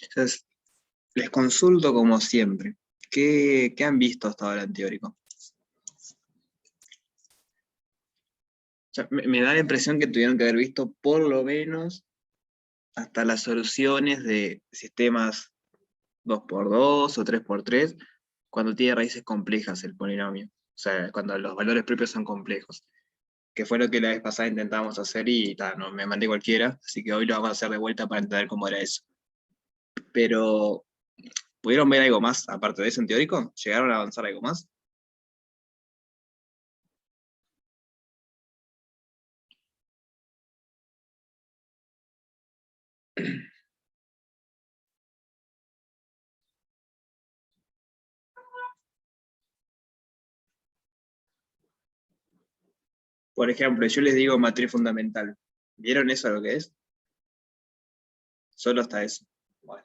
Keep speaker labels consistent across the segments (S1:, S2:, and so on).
S1: Entonces, les consulto como siempre. ¿Qué han visto hasta ahora en teórico? O sea, me da la impresión que tuvieron que haber visto por lo menos hasta las soluciones de sistemas 2x2 o 3x3, cuando tiene raíces complejas el polinomio. O sea, cuando los valores propios son complejos. Que fue lo que la vez pasada intentábamos hacer y no me mandé cualquiera, así que hoy lo vamos a hacer de vuelta para entender cómo era eso. Pero, ¿pudieron ver algo más aparte de eso en teórico? ¿Llegaron a avanzar algo más? Por ejemplo, yo les digo matriz fundamental. ¿Vieron eso lo que es? Solo hasta eso. Bueno.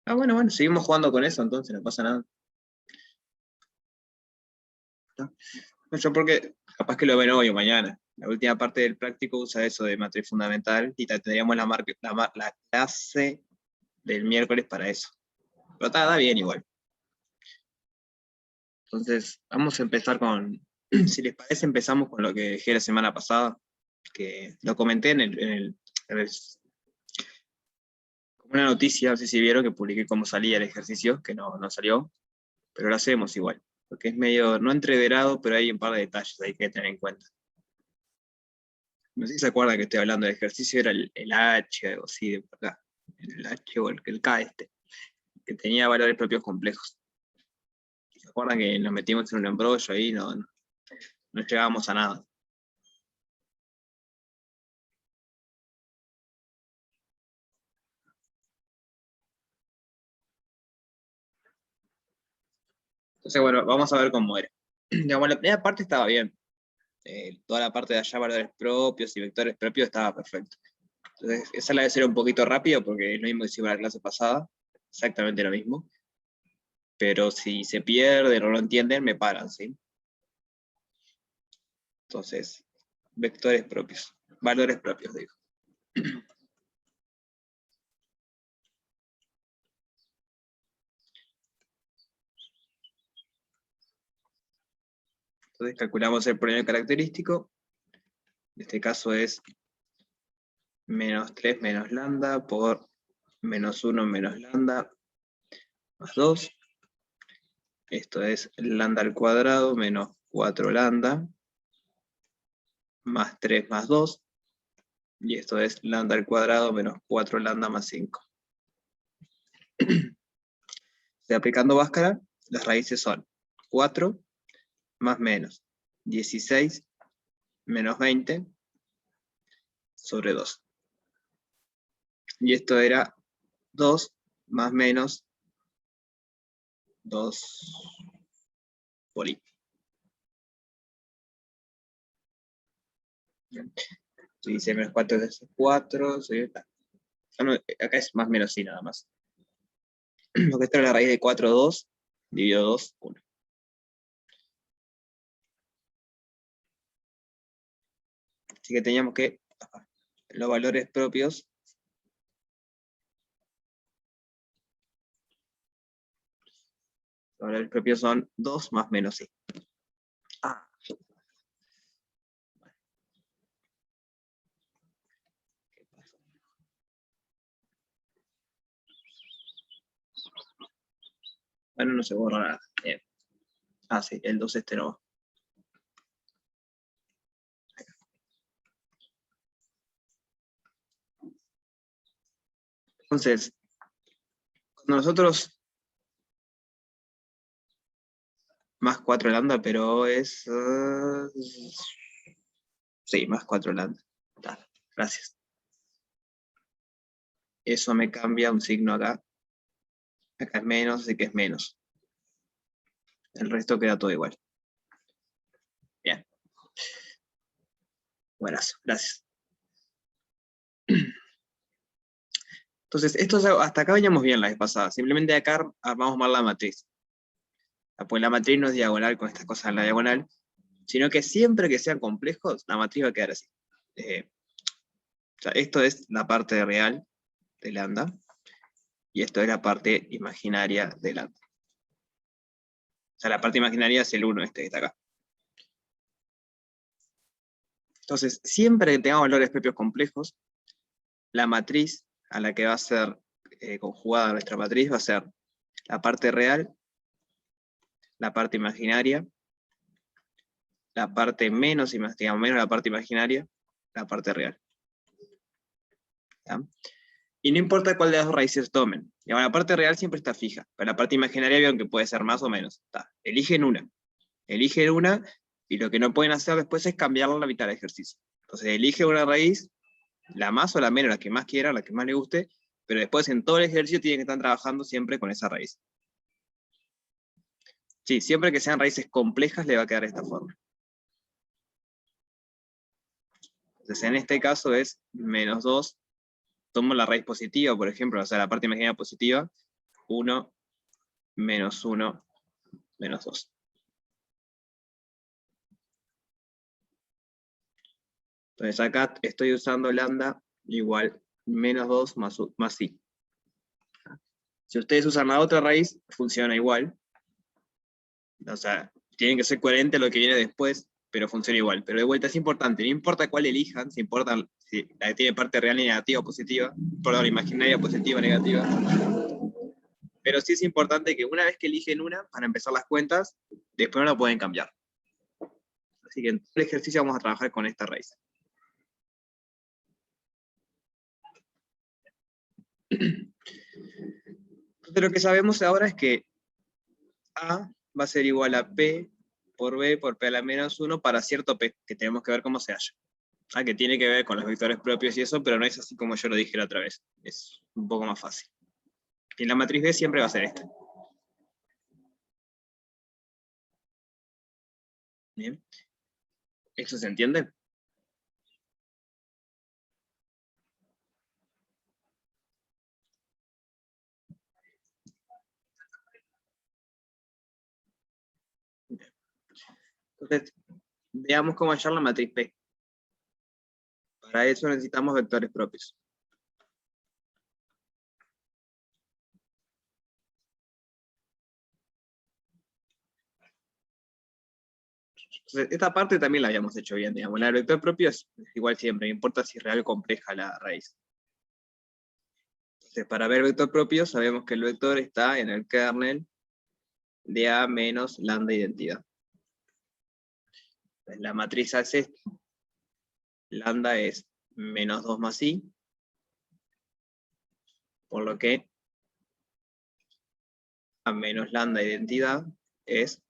S1: Bueno, seguimos jugando con eso entonces, no pasa nada. ¿No? Yo porque capaz que lo ven hoy o mañana. La última parte del práctico usa eso de matriz fundamental y tendríamos la clase del miércoles para eso. Pero está bien igual. Entonces, vamos a empezar con, si les parece, empezamos con lo que dejé la semana pasada, que lo comenté como una noticia, no sé si vieron que publiqué cómo salía el ejercicio, que no salió, pero lo hacemos igual, porque es medio, no entreverado, pero hay un par de detalles ahí que tener en cuenta. No sé si se acuerdan que estoy hablando del ejercicio, era el H, algo así, de por acá, el H o el K que tenía valores propios complejos. ¿Se acuerdan que nos metimos en un embrollo ahí, no llegábamos a nada? Entonces, bueno, vamos a ver cómo era. Digamos, la primera parte estaba bien. Toda la parte de allá, valores propios y vectores propios, estaba perfecto. Entonces, esa la voy a hacer un poquito rápido porque es lo mismo que hicimos en la clase pasada, exactamente lo mismo. Pero si se pierde o no lo entienden, me paran, ¿sí? Entonces, vectores propios, valores propios, digo. Entonces, calculamos el polinomio característico. En este caso es menos 3 menos lambda por menos 1 menos lambda más 2. Esto es lambda al cuadrado menos 4 lambda más 3 más 2. Y esto es lambda al cuadrado menos 4 lambda más 5. Aplicando Bhaskara, las raíces son 4 más menos 16 menos 20 sobre 2. Y esto era 2 más menos 2 por i. Si dice menos 4 es 4, acá es más menos i nada más. Lo que está es la raíz de 4, 2, dividido 2, 1. Así que teníamos que los valores propios son 2 más menos i. Bueno, no se borra nada. Bien. Sí, el 2 no. Entonces, cuando nosotros más 4 lambda, pero es... sí, más 4 lambda. Gracias. Eso me cambia un signo acá. Acá es menos, así que es menos. El resto queda todo igual. Bien. Buenas, gracias. Entonces, hasta acá veníamos bien la vez pasada. Simplemente acá armamos mal la matriz. Pues la matriz no es diagonal con estas cosas en la diagonal, sino que siempre que sean complejos, la matriz va a quedar así. O sea, esto es la parte real de lambda. y esto es la parte imaginaria de lambda. O sea, la parte imaginaria es el 1, este que está acá. Entonces, siempre que tengamos valores propios complejos, la matriz a la que va a ser conjugada nuestra matriz va a ser la parte real, la parte imaginaria, la parte menos, digamos, menos la parte imaginaria, la parte real. ¿Ya? Y no importa cuál de las dos raíces tomen. Digamos, la parte real siempre está fija, pero la parte imaginaria vieron que puede ser más o menos. Eligen una, y lo que no pueden hacer después es cambiarla a la mitad del ejercicio. Entonces eligen una raíz, la más o la menos, la que más quieran, la que más les guste, pero después en todo el ejercicio tienen que estar trabajando siempre con esa raíz. Sí, siempre que sean raíces complejas le va a quedar de esta forma. Entonces en este caso es menos 2, tomo la raíz positiva, por ejemplo, o sea, la parte imaginaria positiva, 1, menos 1, menos 2. Entonces acá estoy usando lambda igual menos 2 más i. Si ustedes usan la otra raíz, funciona igual. O sea, tienen que ser coherentes a lo que viene después, pero funciona igual. Pero de vuelta es importante, no importa cuál elijan, si importa si la que tiene parte real y negativa o positiva, perdón, imaginaria positiva o negativa. Pero sí es importante que una vez que eligen una, para empezar las cuentas, después no la pueden cambiar. Así que en todo el ejercicio vamos a trabajar con esta raíz. Entonces lo que sabemos ahora es que A va a ser igual a P por B por P a la menos 1 para cierto P, que tenemos que ver cómo se halla. Que tiene que ver con los vectores propios y eso, pero no es así como yo lo dije la otra vez. Es un poco más fácil. Y la matriz B siempre va a ser esta. Bien. ¿Eso se entiende? Entonces, veamos cómo hallar la matriz P. Para eso necesitamos vectores propios. Entonces, esta parte también la habíamos hecho bien, digamos. La del vector propio es igual siempre, no importa si es real o compleja la raíz. Entonces, para ver vector propio, sabemos que el vector está en el kernel de A menos lambda identidad. Entonces, la matriz A es esta. Lambda es menos 2 más i, por lo que A menos lambda identidad es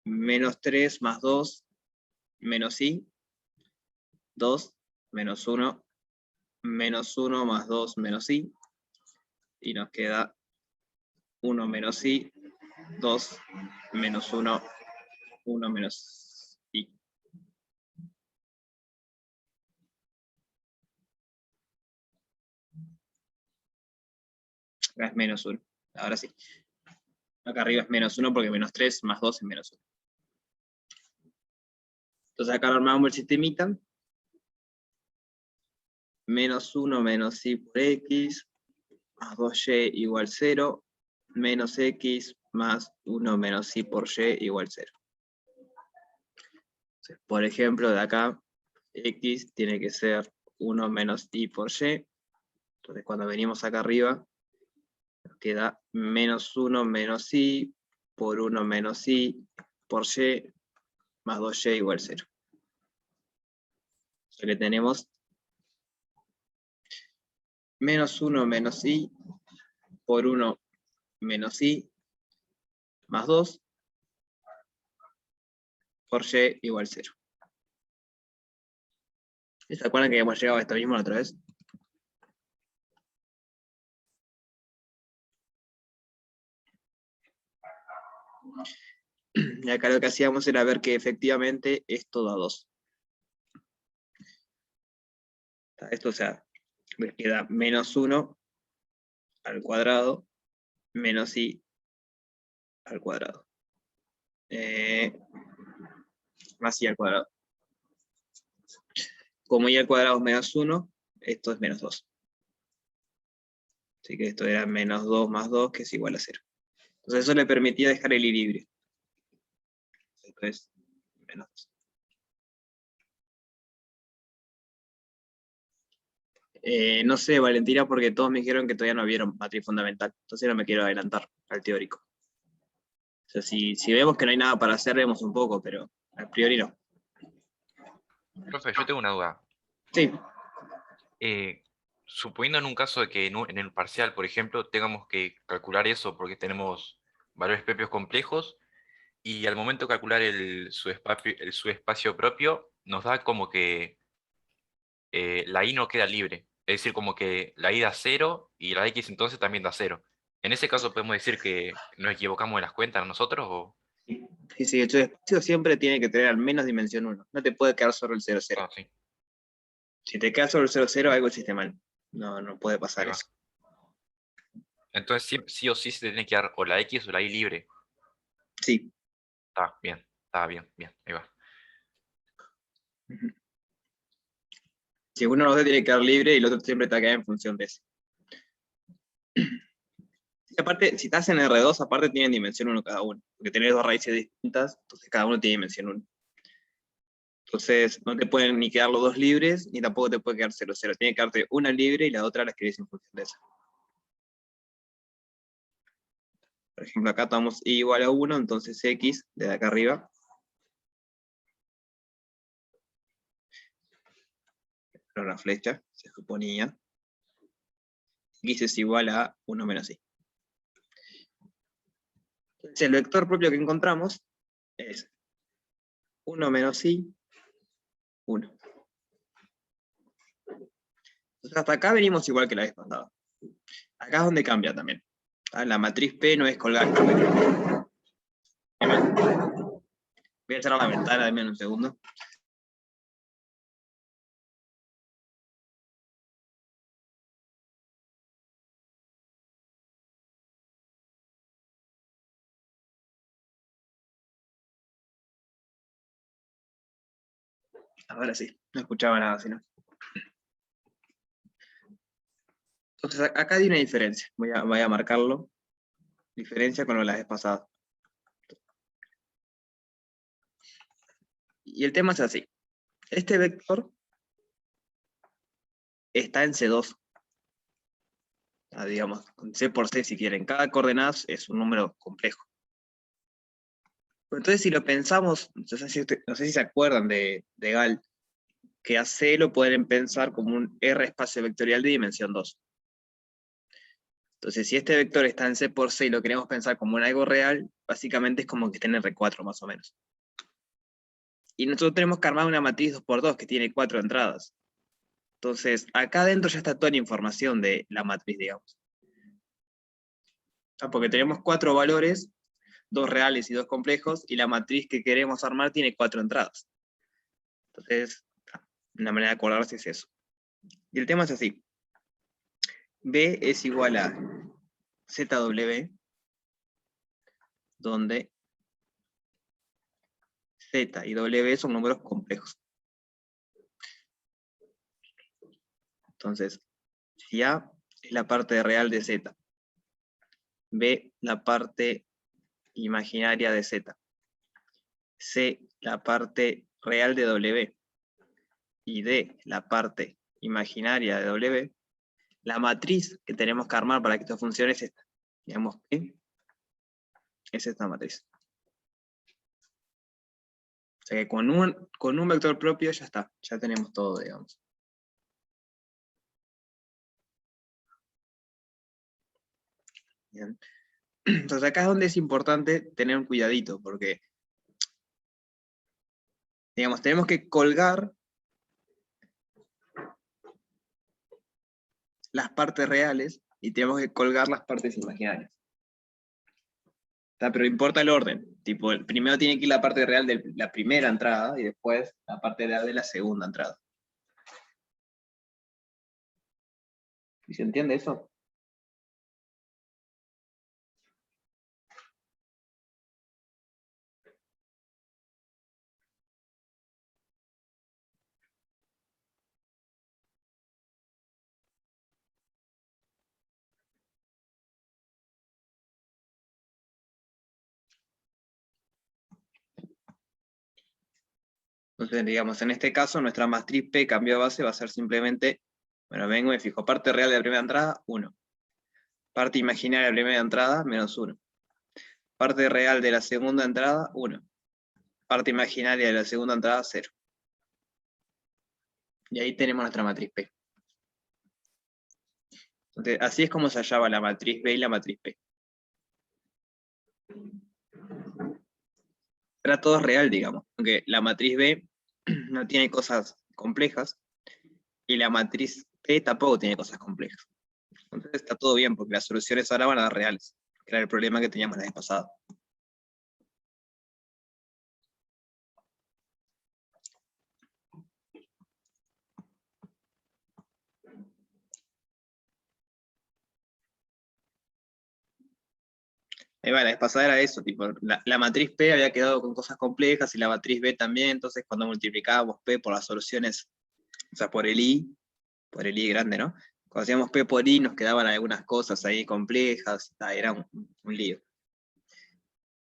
S1: menos 3 más 2 menos i, 2 menos 1, menos 1 más 2 menos i, y nos queda 1 menos i, 2 menos 1, 1 menos i. Acá es menos 1, ahora sí. Acá arriba es menos 1 porque menos 3 más 2 es menos 1. Entonces acá armamos el sistemita. Menos 1 menos i por x, más 2y igual 0, menos x más 1 menos i por y igual 0. Entonces, por ejemplo, de acá, x tiene que ser 1 menos i por y. Entonces, cuando venimos acá arriba, nos queda menos 1 menos i por 1 menos i por y más 2y igual 0. O sea que tenemos menos 1 menos i por 1 menos i más 2 por y igual 0. ¿Se acuerdan que hemos llegado a esto mismo la otra vez? Y acá lo que hacíamos era ver que efectivamente esto da 2. Esto, o sea, me queda menos 1 al cuadrado menos i al cuadrado. Más i al cuadrado. Como i al cuadrado es menos 1, esto es menos 2. Así que esto era menos 2 más 2, que es igual a 0. Entonces eso le permitía dejar el i libre. Entonces, menos 2. No sé, Valentina, porque todos me dijeron que todavía no vieron matriz fundamental. Entonces no me quiero adelantar al teórico. O sea, si vemos que no hay nada para hacer, vemos un poco, pero a priori no.
S2: Profe, yo tengo una duda.
S1: Sí,
S2: Suponiendo en un caso de que en el parcial, por ejemplo, tengamos que calcular eso porque tenemos valores propios complejos y al momento de calcular el subespacio propio, nos da como que la y no queda libre. Es decir, como que la y da cero y la x entonces también da cero. En ese caso podemos decir que nos equivocamos en las cuentas nosotros o...
S1: sí, sí, el espacio siempre tiene que tener al menos dimensión 1. No te puede quedar solo el 0, 0.
S2: Ah, sí,
S1: Si te queda solo el 0, 0, algo hiciste mal. No, no puede
S2: ahí
S1: pasar
S2: va.
S1: eso.
S2: Entonces sí o sí se tiene que dar o la x o la y libre.
S1: Sí.
S2: Está bien, bien, ahí va.
S1: Ujú. Si uno de los dos tiene que quedar libre y el otro siempre está acá en función de eso. Y aparte, si estás en R2, aparte tienen dimensión 1 cada uno, porque tenés dos raíces distintas, entonces cada uno tiene dimensión 1. Entonces, no te pueden ni quedar los dos libres, ni tampoco te puede quedar 0, 0. Tiene que quedarte una libre y la otra la escribís en función de esa. Por ejemplo, acá tomamos y igual a 1, entonces x, desde acá arriba, era una flecha, se suponía, x es igual a 1 menos y. Entonces, el vector propio que encontramos es 1 menos y, 1. Entonces, hasta acá venimos igual que la vez pasada. Acá es donde cambia también. La matriz P no es colgante. Voy a cerrar la ventana, denme un segundo. Ahora sí, no escuchaba nada, sino. Entonces, acá hay una diferencia. Voy a marcarlo. Diferencia con lo de la vez pasada. Y el tema es así. Este vector está en C2. Digamos, C por C si quieren. Cada coordenada es un número complejo. Entonces, si lo pensamos, no sé si se acuerdan de Gall, que a C lo pueden pensar como un R espacio vectorial de dimensión 2. Entonces, si este vector está en C por C y lo queremos pensar como en algo real, básicamente es como que está en R4 más o menos. Y nosotros tenemos que armar una matriz 2x2 que tiene 4 entradas. Entonces, acá adentro ya está toda la información de la matriz, digamos. Porque tenemos 4 valores, 2 reales y 2 complejos, y la matriz que queremos armar tiene 4 entradas. Entonces, una manera de acordarse es eso. Y el tema es así. B es igual a ZW, donde Z y W son números complejos. Entonces, si A es la parte real de Z, B la parte imaginaria de Z, C la parte real de W y D la parte imaginaria de W, la matriz que tenemos que armar para que esto funcione es esta. Digamos que es esta matriz. O sea que con un vector propio ya está, ya tenemos todo, digamos. Bien. Entonces acá es donde es importante tener un cuidadito, porque, digamos, tenemos que colgar las partes reales y tenemos que colgar las partes imaginarias. Pero importa el orden. Tipo, primero tiene que ir la parte real de la primera entrada y después la parte real de la segunda entrada. ¿Y se entiende eso? Entonces, digamos, en este caso, nuestra matriz P cambio de base va a ser simplemente, bueno, vengo y me fijo, parte real de la primera entrada, 1. Parte imaginaria de la primera entrada, menos 1. Parte real de la segunda entrada, 1. Parte imaginaria de la segunda entrada, 0. Y ahí tenemos nuestra matriz P. Entonces, así es como se hallaba la matriz B y la matriz P. Era todo real, digamos, aunque la matriz B no tiene cosas complejas, y la matriz P tampoco tiene cosas complejas. Entonces está todo bien, porque las soluciones ahora van a dar reales, que era el problema que teníamos la vez pasada. Ahí va, la vez pasada era eso, tipo, la matriz P había quedado con cosas complejas y la matriz B también, entonces cuando multiplicábamos P por las soluciones, o sea, por el I grande, ¿no? Cuando hacíamos P por I nos quedaban algunas cosas ahí complejas, era un lío.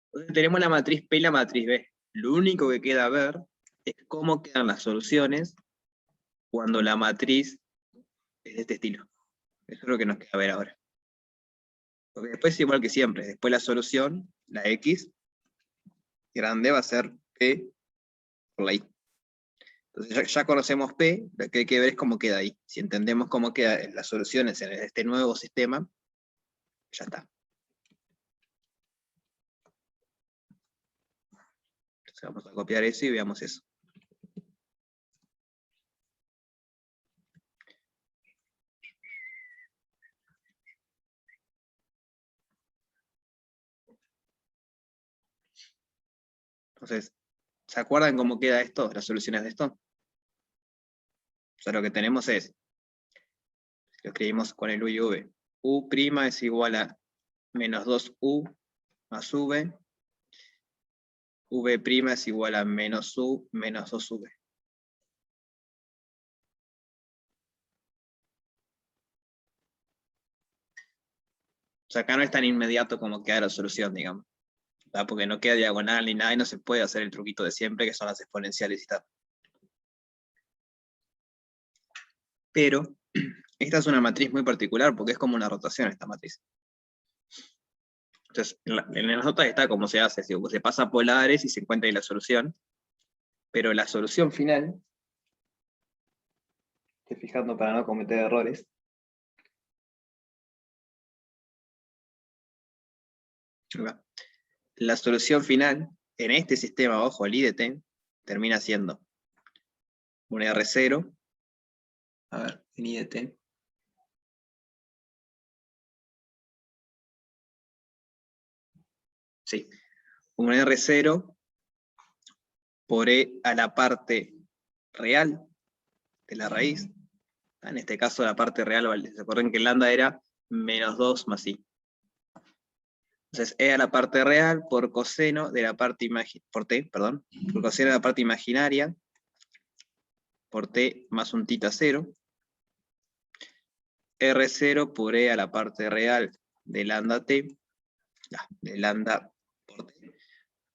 S1: Entonces tenemos la matriz P y la matriz B. Lo único que queda ver es cómo quedan las soluciones cuando la matriz es de este estilo. Eso es lo que nos queda ver ahora. Porque después es igual que siempre, después la solución, la X, grande va a ser P por la I. Entonces ya conocemos P, lo que hay que ver es cómo queda ahí. Si entendemos cómo quedan las soluciones en este nuevo sistema, ya está. Entonces vamos a copiar eso y veamos eso. Entonces, ¿se acuerdan cómo queda esto, las soluciones de esto? O sea, lo que tenemos es, lo escribimos con el U y V. U' es igual a menos 2U más V. V' es igual a menos U menos 2V. O sea, acá no es tan inmediato como queda la solución, digamos. ¿Verdad? Porque no queda diagonal ni nada y no se puede hacer el truquito de siempre, que son las exponenciales y tal. Pero esta es una matriz muy particular porque es como una rotación esta matriz. Entonces, en las notas está cómo se hace, se pasa a polares y se encuentra ahí la solución, pero la solución final, estoy fijando para no cometer errores, la solución final en este sistema bajo el I de t termina siendo un R0, a ver, en I de t, sí, un R0 por E a la parte real de la raíz. En este caso la parte real, ¿se acuerdan que lambda era menos 2 más I? Entonces E a la parte real por coseno de la parte por t, perdón, por coseno de la parte imaginaria, por t más un tita 0, R0 por E a la parte real de lambda t, de lambda por t,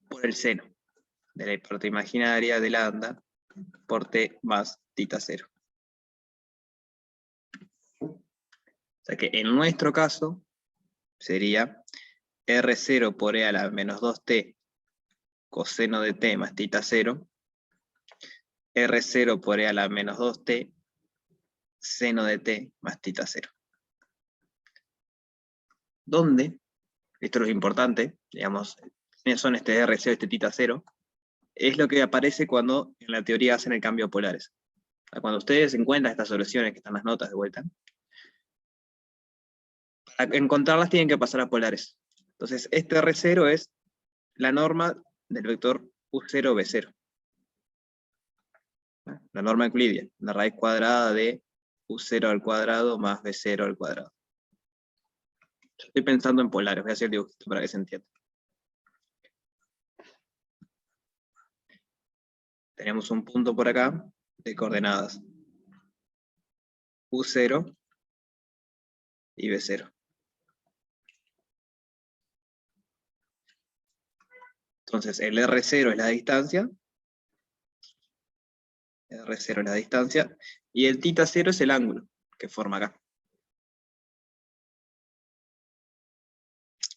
S1: por el seno de la parte imaginaria de lambda por t más tita 0. O sea que en nuestro caso sería R0 por E a la menos 2t coseno de t más tita 0, R0 por E a la menos 2t seno de t más tita 0. Donde, esto es lo importante, digamos, quiénes son este R0 y este tita 0, es lo que aparece cuando en la teoría hacen el cambio de polares. Cuando ustedes encuentran estas soluciones, que están las notas de vuelta, para encontrarlas tienen que pasar a polares. Entonces, este R0 es la norma del vector U0, B0. La norma euclidia, la raíz cuadrada de U0 al cuadrado más B0 al cuadrado. Yo estoy pensando en polares, voy a hacer el dibujito para que se entienda. Tenemos un punto por acá de coordenadas U0 y B0. Entonces el R0 es la distancia, R0 es la distancia, y el θ0 es el ángulo que forma acá.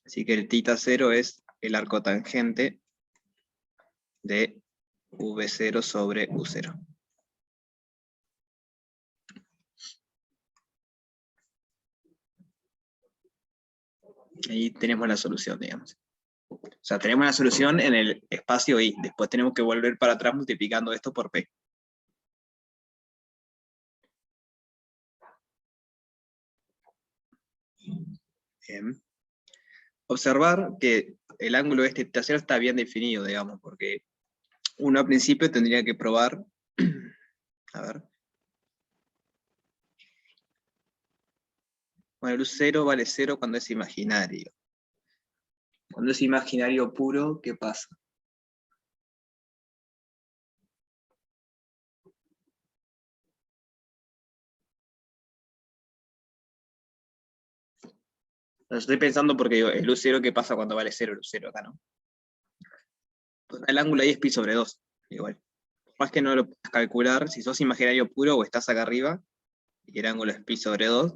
S1: Así que el θ0 es el arco tangente de V0 sobre U0. Ahí tenemos la solución, digamos. O sea, tenemos la solución en el espacio I. Después tenemos que volver para atrás multiplicando esto por P. Bien. Observar que el ángulo de este θ0 está bien definido, digamos, porque uno al principio tendría que probar, a ver. Bueno, el U0 vale 0 cuando es imaginario. Cuando es imaginario puro, ¿qué pasa? Estoy pensando porque digo, el U0, ¿qué pasa cuando vale 0 el U0 acá, no? Pues el ángulo ahí es pi sobre 2, igual. Más que no lo puedes calcular, si sos imaginario puro o estás acá arriba, y el ángulo es pi sobre 2,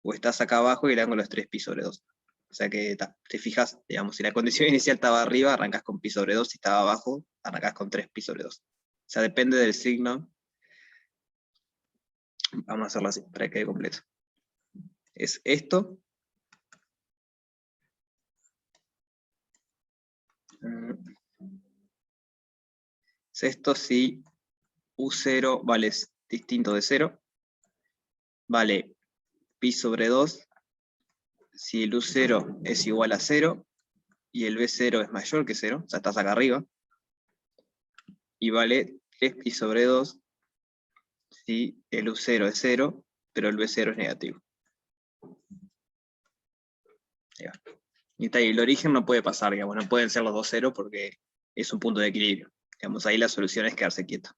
S1: o estás acá abajo y el ángulo es 3 pi sobre 2. O sea que te fijas, digamos, si la condición inicial estaba arriba, arrancás con pi sobre 2, si estaba abajo, arrancás con 3 pi sobre 2. O sea, depende del signo. Vamos a hacerlo así, para que quede completo. Es esto. Es esto si U0 vale distinto de 0. Vale pi sobre 2 si el U0 es igual a 0 y el B0 es mayor que 0, o sea, estás acá arriba. Y vale 3 pi sobre 2 si el U0 es 0, pero el B0 es negativo. Y está ahí, el origen no puede pasar, digamos, no pueden ser los dos 0 porque es un punto de equilibrio. Digamos, ahí la solución es quedarse quieto.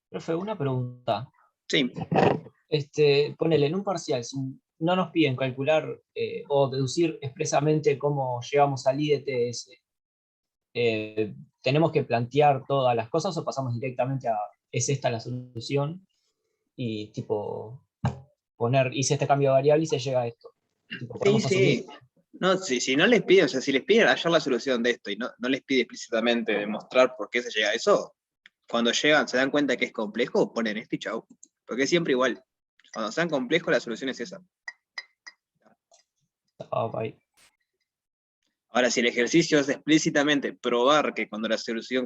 S3: Profe, una pregunta.
S1: Sí.
S3: Ponele en un parcial, si no nos piden calcular o deducir expresamente cómo llegamos al I de TS, ¿tenemos que plantear todas las cosas o pasamos directamente a es esta la solución? Y tipo, hice este cambio de variable y se llega a esto. Tipo, podemos asumir.
S1: No, si no les piden, o sea, si les piden hallar la solución de esto y no les pide explícitamente demostrar por qué se llega a eso, cuando llegan, se dan cuenta que es complejo, ponen esto y chau. Porque es siempre igual. Cuando sean complejos, la solución es esa.
S3: Okay.
S1: Ahora, si el ejercicio es explícitamente probar que cuando la solución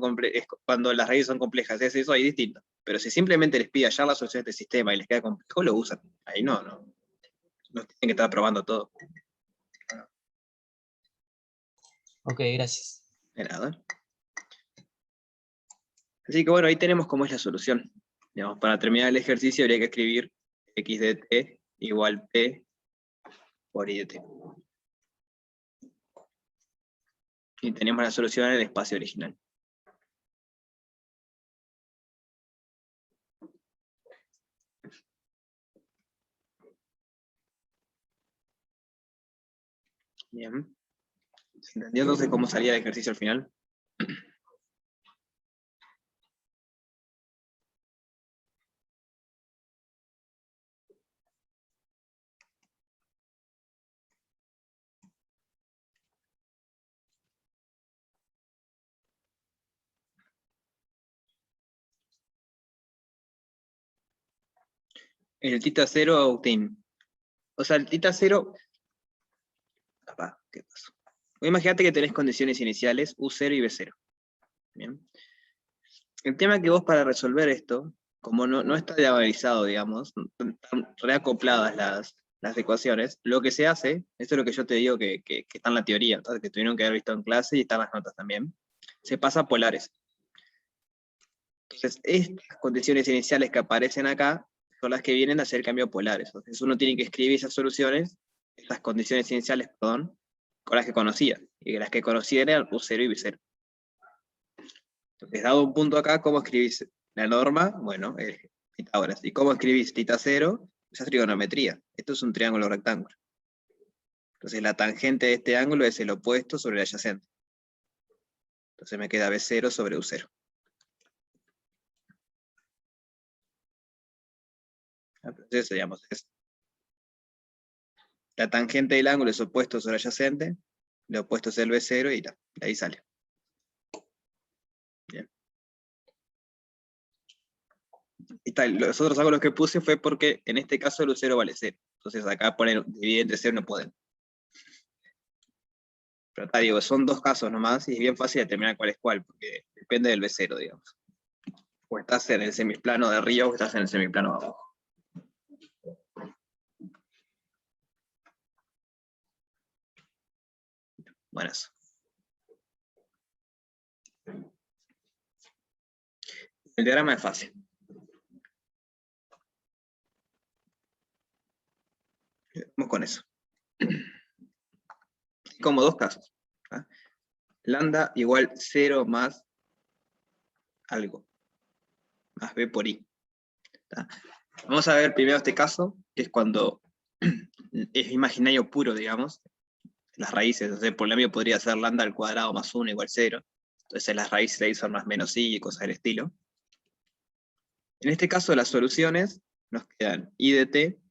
S1: cuando las raíces son complejas es eso, ahí es distinto. Pero si simplemente les pide hallar la solución de este sistema y les queda complejo, lo usan. Ahí no tienen que estar probando todo.
S3: Ok, gracias.
S1: De nada. Así que bueno, ahí tenemos cómo es la solución. Digamos, para terminar el ejercicio habría que escribir x de t igual p por y de t. Y tenemos la solución en el espacio original. Bien. ¿Se entendió entonces cómo salía el ejercicio al final? El θ0, Agustín. O sea, el θ0... ¿Qué pasó? Imagínate que tenés condiciones iniciales U0 y B0. Bien. El tema es que vos para resolver esto, como no está diagonalizado, digamos, están reacopladas las ecuaciones, lo que se hace, esto es lo que yo te digo que está en la teoría, entonces, que tuvieron que haber visto en clase y están las notas también, se pasa a polares. Entonces, estas condiciones iniciales que aparecen acá son las que vienen a hacer cambio a polares. Entonces uno tiene que escribir esas soluciones, estas condiciones iniciales, perdón, con las que conocía, y las que conocía eran U0 y B0. Entonces, dado un punto acá, ¿cómo escribís la norma? Bueno, Pitágoras. ¿Y cómo escribís θ0? Esa es trigonometría. Esto es un triángulo rectángulo. Entonces la tangente de este ángulo es el opuesto sobre el adyacente. Entonces me queda B0 sobre U0. Entonces, digamos, la tangente del ángulo es opuesto sobre el adyacente, lo opuesto es el B0 y de ahí sale. Bien. Y tal, los otros ángulos que puse fue porque en este caso el U0 vale 0. Entonces acá poner dividir entre 0 no pueden. Pero acá digo, son dos casos nomás y es bien fácil determinar cuál es cuál, porque depende del B0, digamos. O estás en el semiplano de arriba o estás en el semiplano de abajo. Bueno, eso. El diagrama es fácil. Vamos con eso. Como dos casos. ¿Ah? Lambda igual 0 más algo. Más B por I. ¿Ah? Vamos a ver primero este caso, que es cuando es imaginario puro, digamos. Las raíces, entonces el polinomio podría ser lambda al cuadrado más 1 igual 0. Entonces las raíces ahí son más menos I y cosas del estilo. En este caso las soluciones nos quedan I de t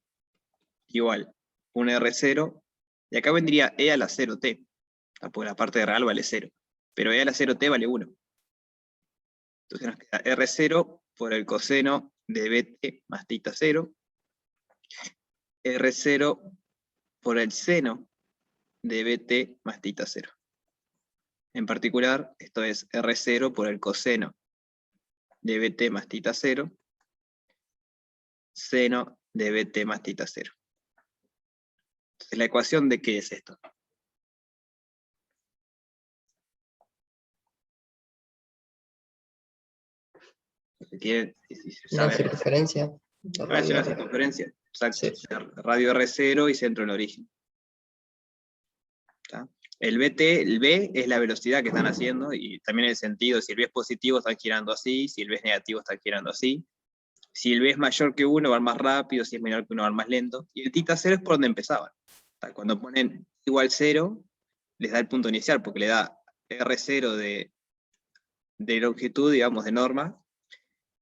S1: igual 1R0, y acá vendría E a la 0t, porque la parte de real vale 0, pero E a la 0t vale 1. Entonces nos queda R0 por el coseno de bt más θ 0, R0 por el seno de bt más θ 0. En particular, esto es R0 por el coseno de bt más θ 0, seno de bt más θ 0. Entonces, ¿la ecuación de qué es esto?
S4: Una circunferencia.
S1: Es una circunferencia, exacto.
S4: Sí.
S1: Radio R0 y centro en origen. ¿Está? El B es la velocidad que están haciendo, y también el sentido, si el B es positivo están girando así, si el B es negativo están girando así. Si el B es mayor que 1 van más rápido, si es menor que 1 van más lento. Y el θ 0 es por donde empezaban. Cuando ponen igual 0, les da el punto inicial, porque le da R0 de longitud, digamos, de norma.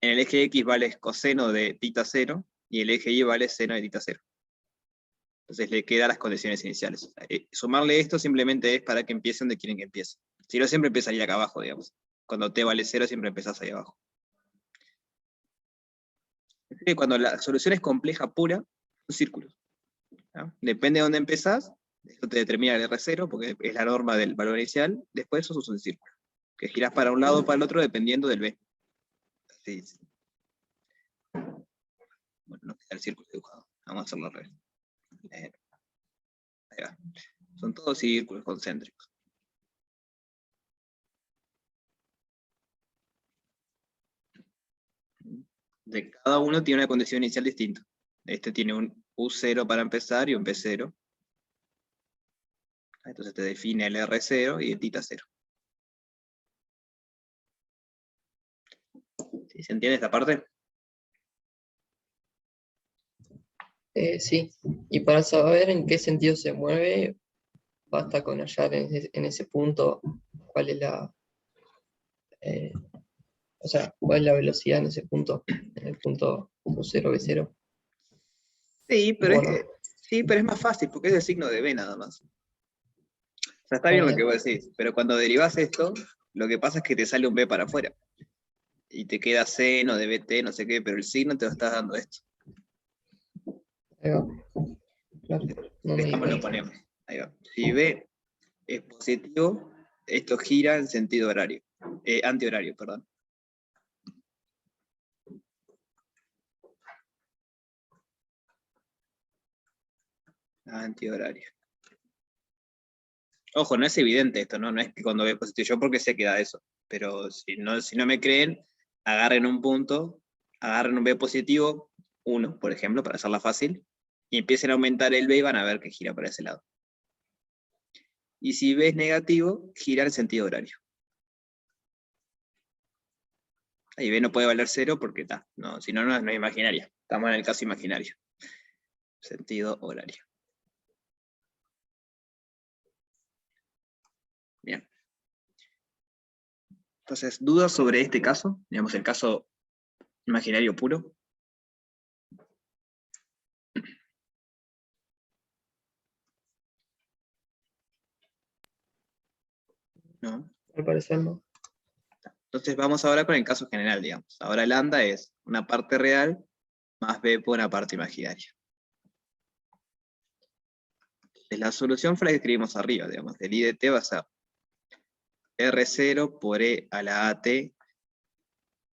S1: En el eje X vale coseno de θ 0, y el eje Y vale seno de θ 0. Entonces le quedan las condiciones iniciales. Sumarle esto simplemente es para que empiece donde quieren que empiece. Si no, siempre empezaría acá abajo, digamos. Cuando t vale 0, siempre empezás ahí abajo. Cuando la solución es compleja pura, son círculos. ¿No? Depende de dónde empezás, esto te determina el R0, porque es la norma del valor inicial, después eso es un círculo, que girás para un lado o para el otro dependiendo del B. Así es. Bueno, no queda el círculo dibujado. Vamos a hacerlo al revés. Ahí va. Son todos círculos concéntricos. De cada uno tiene una condición inicial distinta. Este tiene un U0 para empezar y un B0. Entonces te define el R0 y el θ 0. ¿Sí? ¿Se entiende esta parte?
S4: Sí. Y para saber en qué sentido se mueve, basta con hallar en ese punto cuál es la... o sea, cuál es la velocidad en ese punto, en el punto U0, B0.
S1: Sí, pero,
S4: Bueno.
S1: sí, pero es más fácil, porque es el signo de B nada más. O sea, está bien lo que vos decís, pero cuando derivás esto, lo que pasa es que te sale un B para afuera. Y te queda seno de BT, no sé qué, pero el signo te lo estás dando esto.
S4: Ahí va. Claro, no me di
S1: Lo
S4: cuenta.
S1: ponemos. Ahí va. Si B es positivo, esto gira en sentido horario. Antihorario, perdón. Antihorario. Ojo, no es evidente esto, ¿no? No es que cuando B es positivo, yo porque sé que da eso. Pero si no me creen, agarren un punto, agarren un B positivo, 1, por ejemplo, para hacerla fácil, y empiecen a aumentar el B y van a ver que gira para ese lado. Y si B es negativo, gira en sentido horario. Ahí B no puede valer 0 porque está. No, si no, no es imaginaria. Estamos en el caso imaginario. Sentido horario. Bien. Entonces, ¿dudas sobre este caso? Digamos, el caso imaginario puro. ¿No?
S4: Al parecer no.
S1: Entonces vamos ahora con el caso general, digamos. Ahora lambda es una parte real más b por una parte imaginaria. Entonces, la solución fue la que escribimos arriba, digamos. El I de t va a ser R0 por E a la AT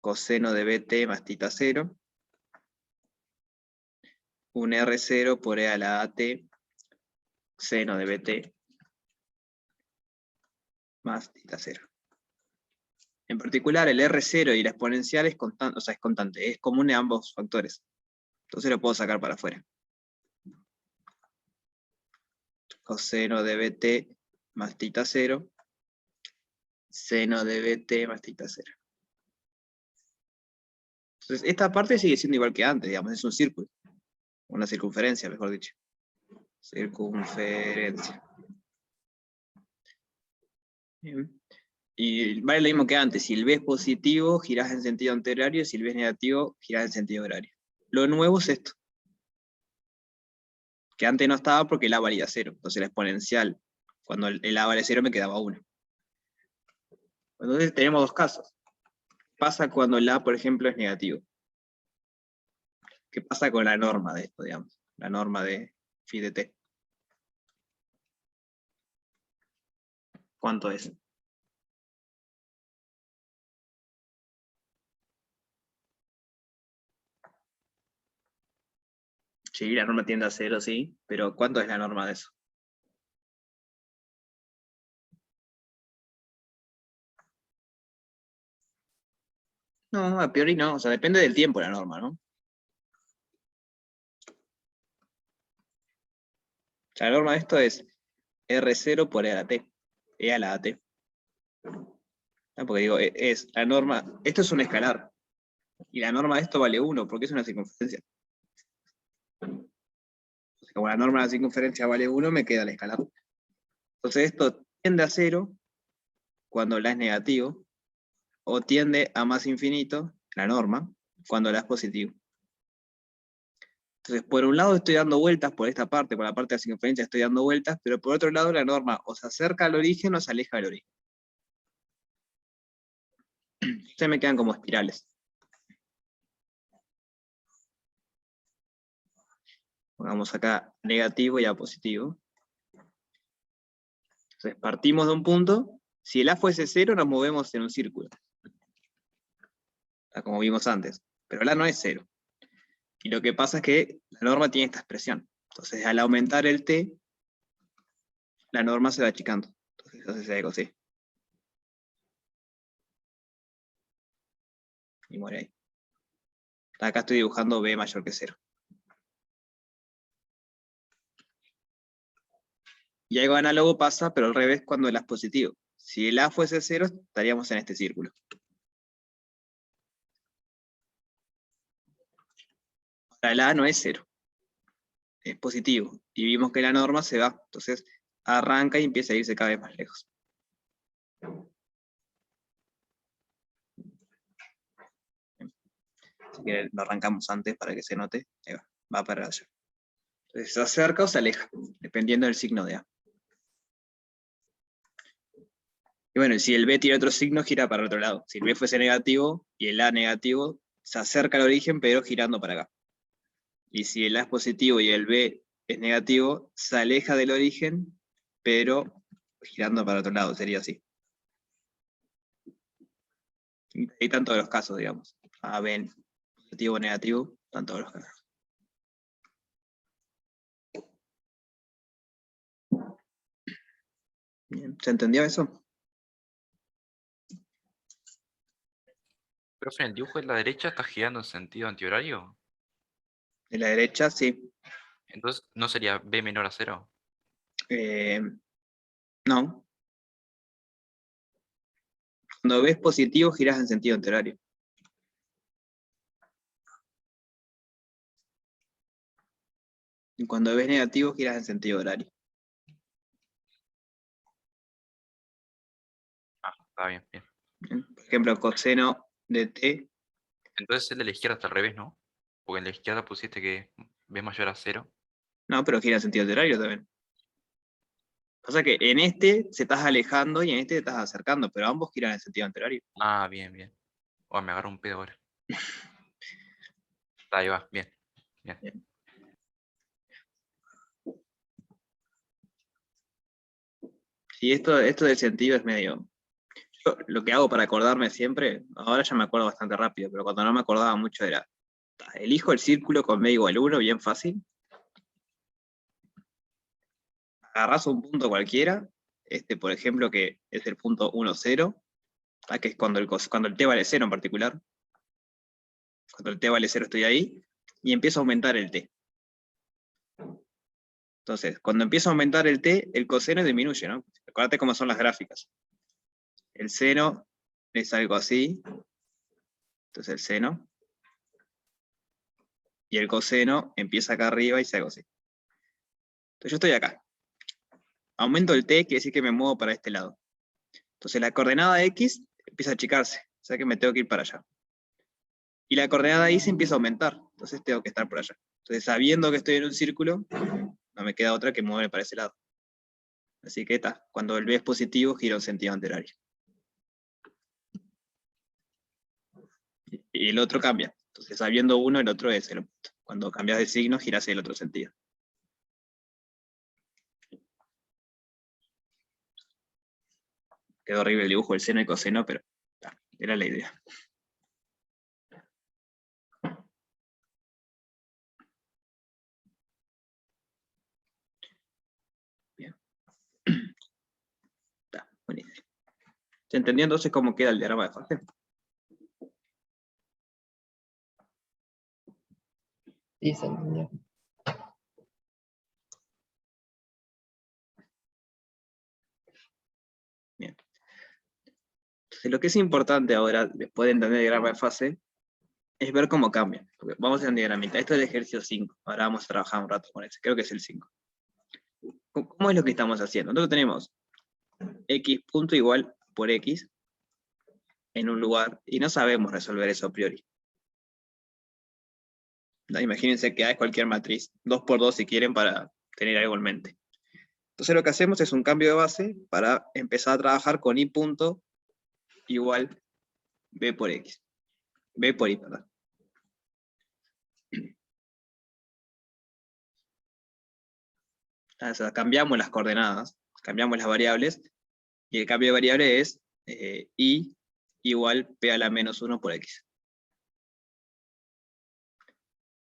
S1: coseno de BT más θ 0. Un R0 por E a la AT seno de BT más θ 0. En particular, el R0 y la exponencial es constante, o sea, es constante, es común a ambos factores. Entonces lo puedo sacar para afuera. Coseno de BT más θ 0, seno de BT más θ 0. Entonces, esta parte sigue siendo igual que antes, digamos, es un círculo. Una circunferencia, mejor dicho. Circunferencia. Bien. Y vale lo mismo que antes, si el B es positivo, girás en sentido antihorario, si el B es negativo, girás en sentido horario. Lo nuevo es esto, que antes no estaba porque el A valía 0, entonces la exponencial, cuando el A vale 0 me quedaba 1. Entonces tenemos dos casos. ¿Qué pasa cuando el A, por ejemplo, es negativo? ¿Qué pasa con la norma de esto, digamos? La norma de phi de t. ¿Cuánto es? Sí, la norma tiende a 0, sí, pero ¿cuánto es la norma de eso? No, a priori no, o sea, depende del tiempo la norma, ¿no? O sea, la norma de esto es R0 por E a la T, E a la AT. ¿No? Porque digo, es la norma, esto es un escalar, y la norma de esto vale 1, porque es una circunferencia. Entonces, como la norma de la circunferencia vale 1, me queda el escalar. Entonces esto tiende a 0 cuando la es negativo, o tiende a más infinito, la norma, cuando la es positivo. Entonces, por un lado estoy dando vueltas por esta parte, por la parte de la circunferencia estoy dando vueltas, pero por otro lado la norma o se acerca al origen o se aleja del origen. Entonces me quedan como espirales. Pongamos acá negativo y A positivo. Entonces partimos de un punto, si el A fuese 0 nos movemos en un círculo. Como vimos antes, pero el A no es 0. Y lo que pasa es que la norma tiene esta expresión. Entonces al aumentar el t, la norma se va achicando. Entonces se ve así. Y muere ahí. Acá estoy dibujando b mayor que 0. Y algo análogo pasa, pero al revés cuando el A es positivo. Si el A fuese 0, estaríamos en este círculo. Ahora el A no es 0. Es positivo. Y vimos que la norma se va. Entonces arranca y empieza a irse cada vez más lejos. Si quieren, lo arrancamos antes para que se note. Ahí va. Va para allá. Entonces se acerca o se aleja, dependiendo del signo de A. Y bueno, si el B tiene otro signo, gira para el otro lado. Si el B fuese negativo y el A negativo, se acerca al origen, pero girando para acá. Y si el A es positivo y el B es negativo, se aleja del origen, pero girando para otro lado, sería así. Y ahí están todos los casos, digamos. A, B, positivo o negativo, están todos los casos. Bien, ¿se entendió eso?
S2: Profe, en el dibujo de la derecha está girando en sentido antihorario.
S1: De la derecha, sí.
S2: Entonces, ¿no sería b menor a 0?
S1: No. Cuando B es positivo, giras en sentido antihorario. Y cuando ves negativo, giras en sentido horario.
S2: Ah, está bien, bien.
S1: Bien. Por ejemplo, coseno de t.
S2: Entonces el de la izquierda está al revés, ¿no? Porque en la izquierda pusiste que b mayor a 0.
S1: No, pero gira en sentido horario también. O sea que en este se estás alejando y en este te estás acercando, pero ambos giran en sentido antihorario.
S2: Ah, bien, bien. Oh, me agarro un pedo ahora. Ahí va, bien. Bien.
S1: Bien. Sí, esto del sentido es medio... Yo lo que hago para acordarme siempre, ahora ya me acuerdo bastante rápido, pero cuando no me acordaba mucho era, elijo el círculo con b igual 1, bien fácil. Agarrás un punto cualquiera, por ejemplo, que es el punto 1, 0, que es cuando el t vale 0 en particular. Cuando el t vale 0 estoy ahí, y empiezo a aumentar el t. Entonces, cuando empieza a aumentar el t, el coseno disminuye, ¿no? Acuérdate cómo son las gráficas. El seno es algo así, entonces el seno, y el coseno empieza acá arriba y se algo así. Entonces yo estoy acá. Aumento el t, quiere decir que me muevo para este lado. Entonces la coordenada x empieza a achicarse, o sea que me tengo que ir para allá. Y la coordenada y se empieza a aumentar, entonces tengo que estar por allá. Entonces, sabiendo que estoy en un círculo, no me queda otra que moverme para ese lado. Así que está, cuando el b es positivo, gira en sentido antihorario. Y el otro cambia. Entonces, sabiendo uno, el otro es el opuesto. Cuando cambias de signo, giras en el otro sentido. Quedó horrible el dibujo del seno y coseno, pero era la idea. Bien. Está, buenísimo. ¿Se entendió entonces cómo queda el diagrama de fase?
S4: Sí, se entendió.
S1: Bien. Entonces, lo que es importante ahora, después de entender el diagrama de fase, es ver cómo cambia. Porque vamos a hacer un diagramita. Esto es el ejercicio 5. Ahora vamos a trabajar un rato con ese. Creo que es el 5. ¿Cómo es lo que estamos haciendo? Nosotros tenemos x punto igual por x en un lugar y no sabemos resolver eso a priori. ¿No? Imagínense que A es cualquier matriz, 2 por 2 si quieren para tener algo en mente. Entonces lo que hacemos es un cambio de base para empezar a trabajar con y punto igual b por x. B por y, perdón. O sea, cambiamos las coordenadas, cambiamos las variables, y el cambio de variable es y igual p a la menos 1 por x.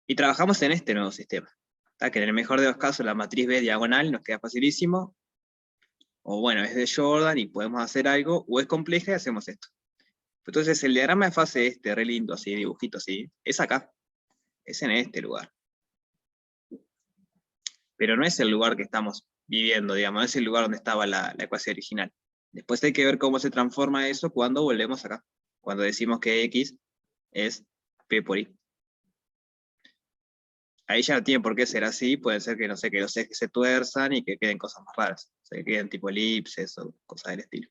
S1: Y trabajamos en este nuevo sistema. Que en el mejor de los casos la matriz B diagonal nos queda facilísimo, o bueno, es de Jordan y podemos hacer algo, o es compleja y hacemos esto. Entonces el diagrama de fase re lindo, así, dibujito así, es acá, es en este lugar. Pero no es el lugar que estamos viviendo, digamos, no es el lugar donde estaba la ecuación original. Después hay que ver cómo se transforma eso cuando volvemos acá, cuando decimos que x es p por y. Ahí ya no tiene por qué ser así, puede ser que, no sé, que los ejes se tuerzan y que queden cosas más raras, o sea, que queden tipo elipses o cosas del estilo.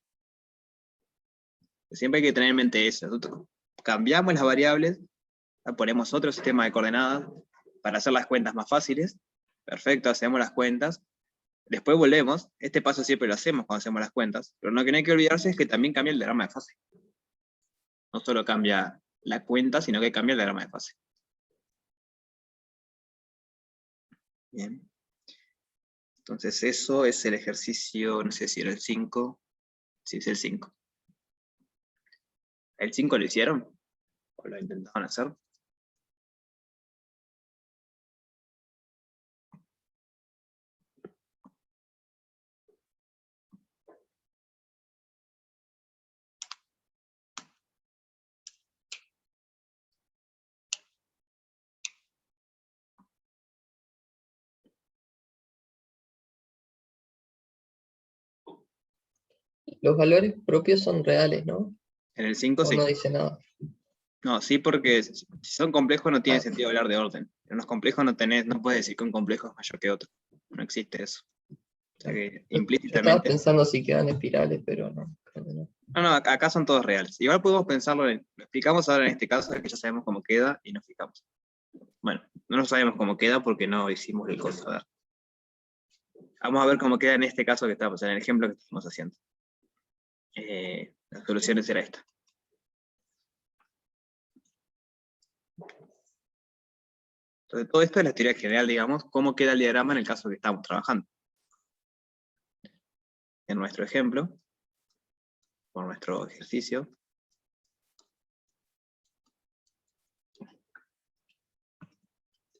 S1: Siempre hay que tener en mente eso. Nosotros cambiamos las variables, ponemos otro sistema de coordenadas para hacer las cuentas más fáciles. Perfecto, hacemos las cuentas. Después volvemos. Este paso siempre lo hacemos cuando hacemos las cuentas. Pero lo que no hay que olvidarse es que también cambia el diagrama de fase. No solo cambia la cuenta, sino que cambia el diagrama de fase. Bien. Entonces eso es el ejercicio, no sé si era el 5. Sí, es el 5. ¿El 5 lo hicieron? ¿O lo intentaron hacer?
S4: Los valores propios son reales, ¿no?
S1: En el 5
S4: O
S1: sí.
S4: no dice nada.
S1: No, sí, porque si son complejos no tiene sentido hablar de orden. En los complejos no puedes decir que un complejo es mayor que otro. No existe eso. O sea que
S4: Yo estaba
S1: implícitamente.
S4: pensando si quedan espirales, pero no, creo que no.
S1: No, acá son todos reales. Igual podemos pensarlo, lo explicamos ahora en este caso, que ya sabemos cómo queda y nos fijamos. Bueno, no lo sabemos cómo queda porque no hicimos el coso. A ver. Vamos a ver cómo queda en este caso que estamos, en el ejemplo que estamos haciendo. La solución será esta. Entonces, todo esto es la teoría general, digamos, cómo queda el diagrama en el caso que estamos trabajando. En nuestro ejemplo, por nuestro ejercicio,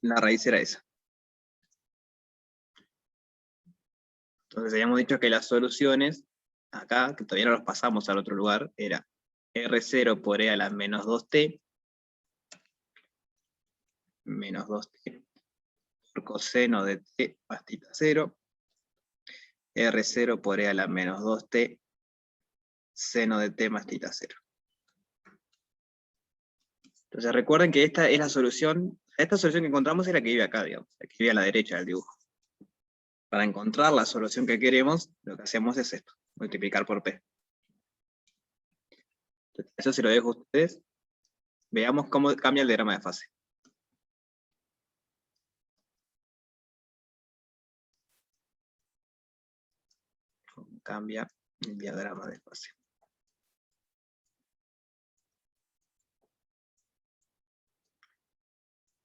S1: la raíz era esa. Entonces habíamos dicho que las soluciones, acá, que todavía no los pasamos al otro lugar, era R0 por E a la menos 2t, menos 2t, por coseno de t más θ 0, R0 por E a la menos 2t, seno de t más θ 0. Entonces recuerden que esta es la solución, esta solución que encontramos es la que vive acá, digamos, la que vive a la derecha del dibujo. Para encontrar la solución que queremos, lo que hacemos es esto, multiplicar por p. Entonces, eso se lo dejo a ustedes. Veamos cómo cambia el diagrama de fase. Cómo cambia el diagrama de fase.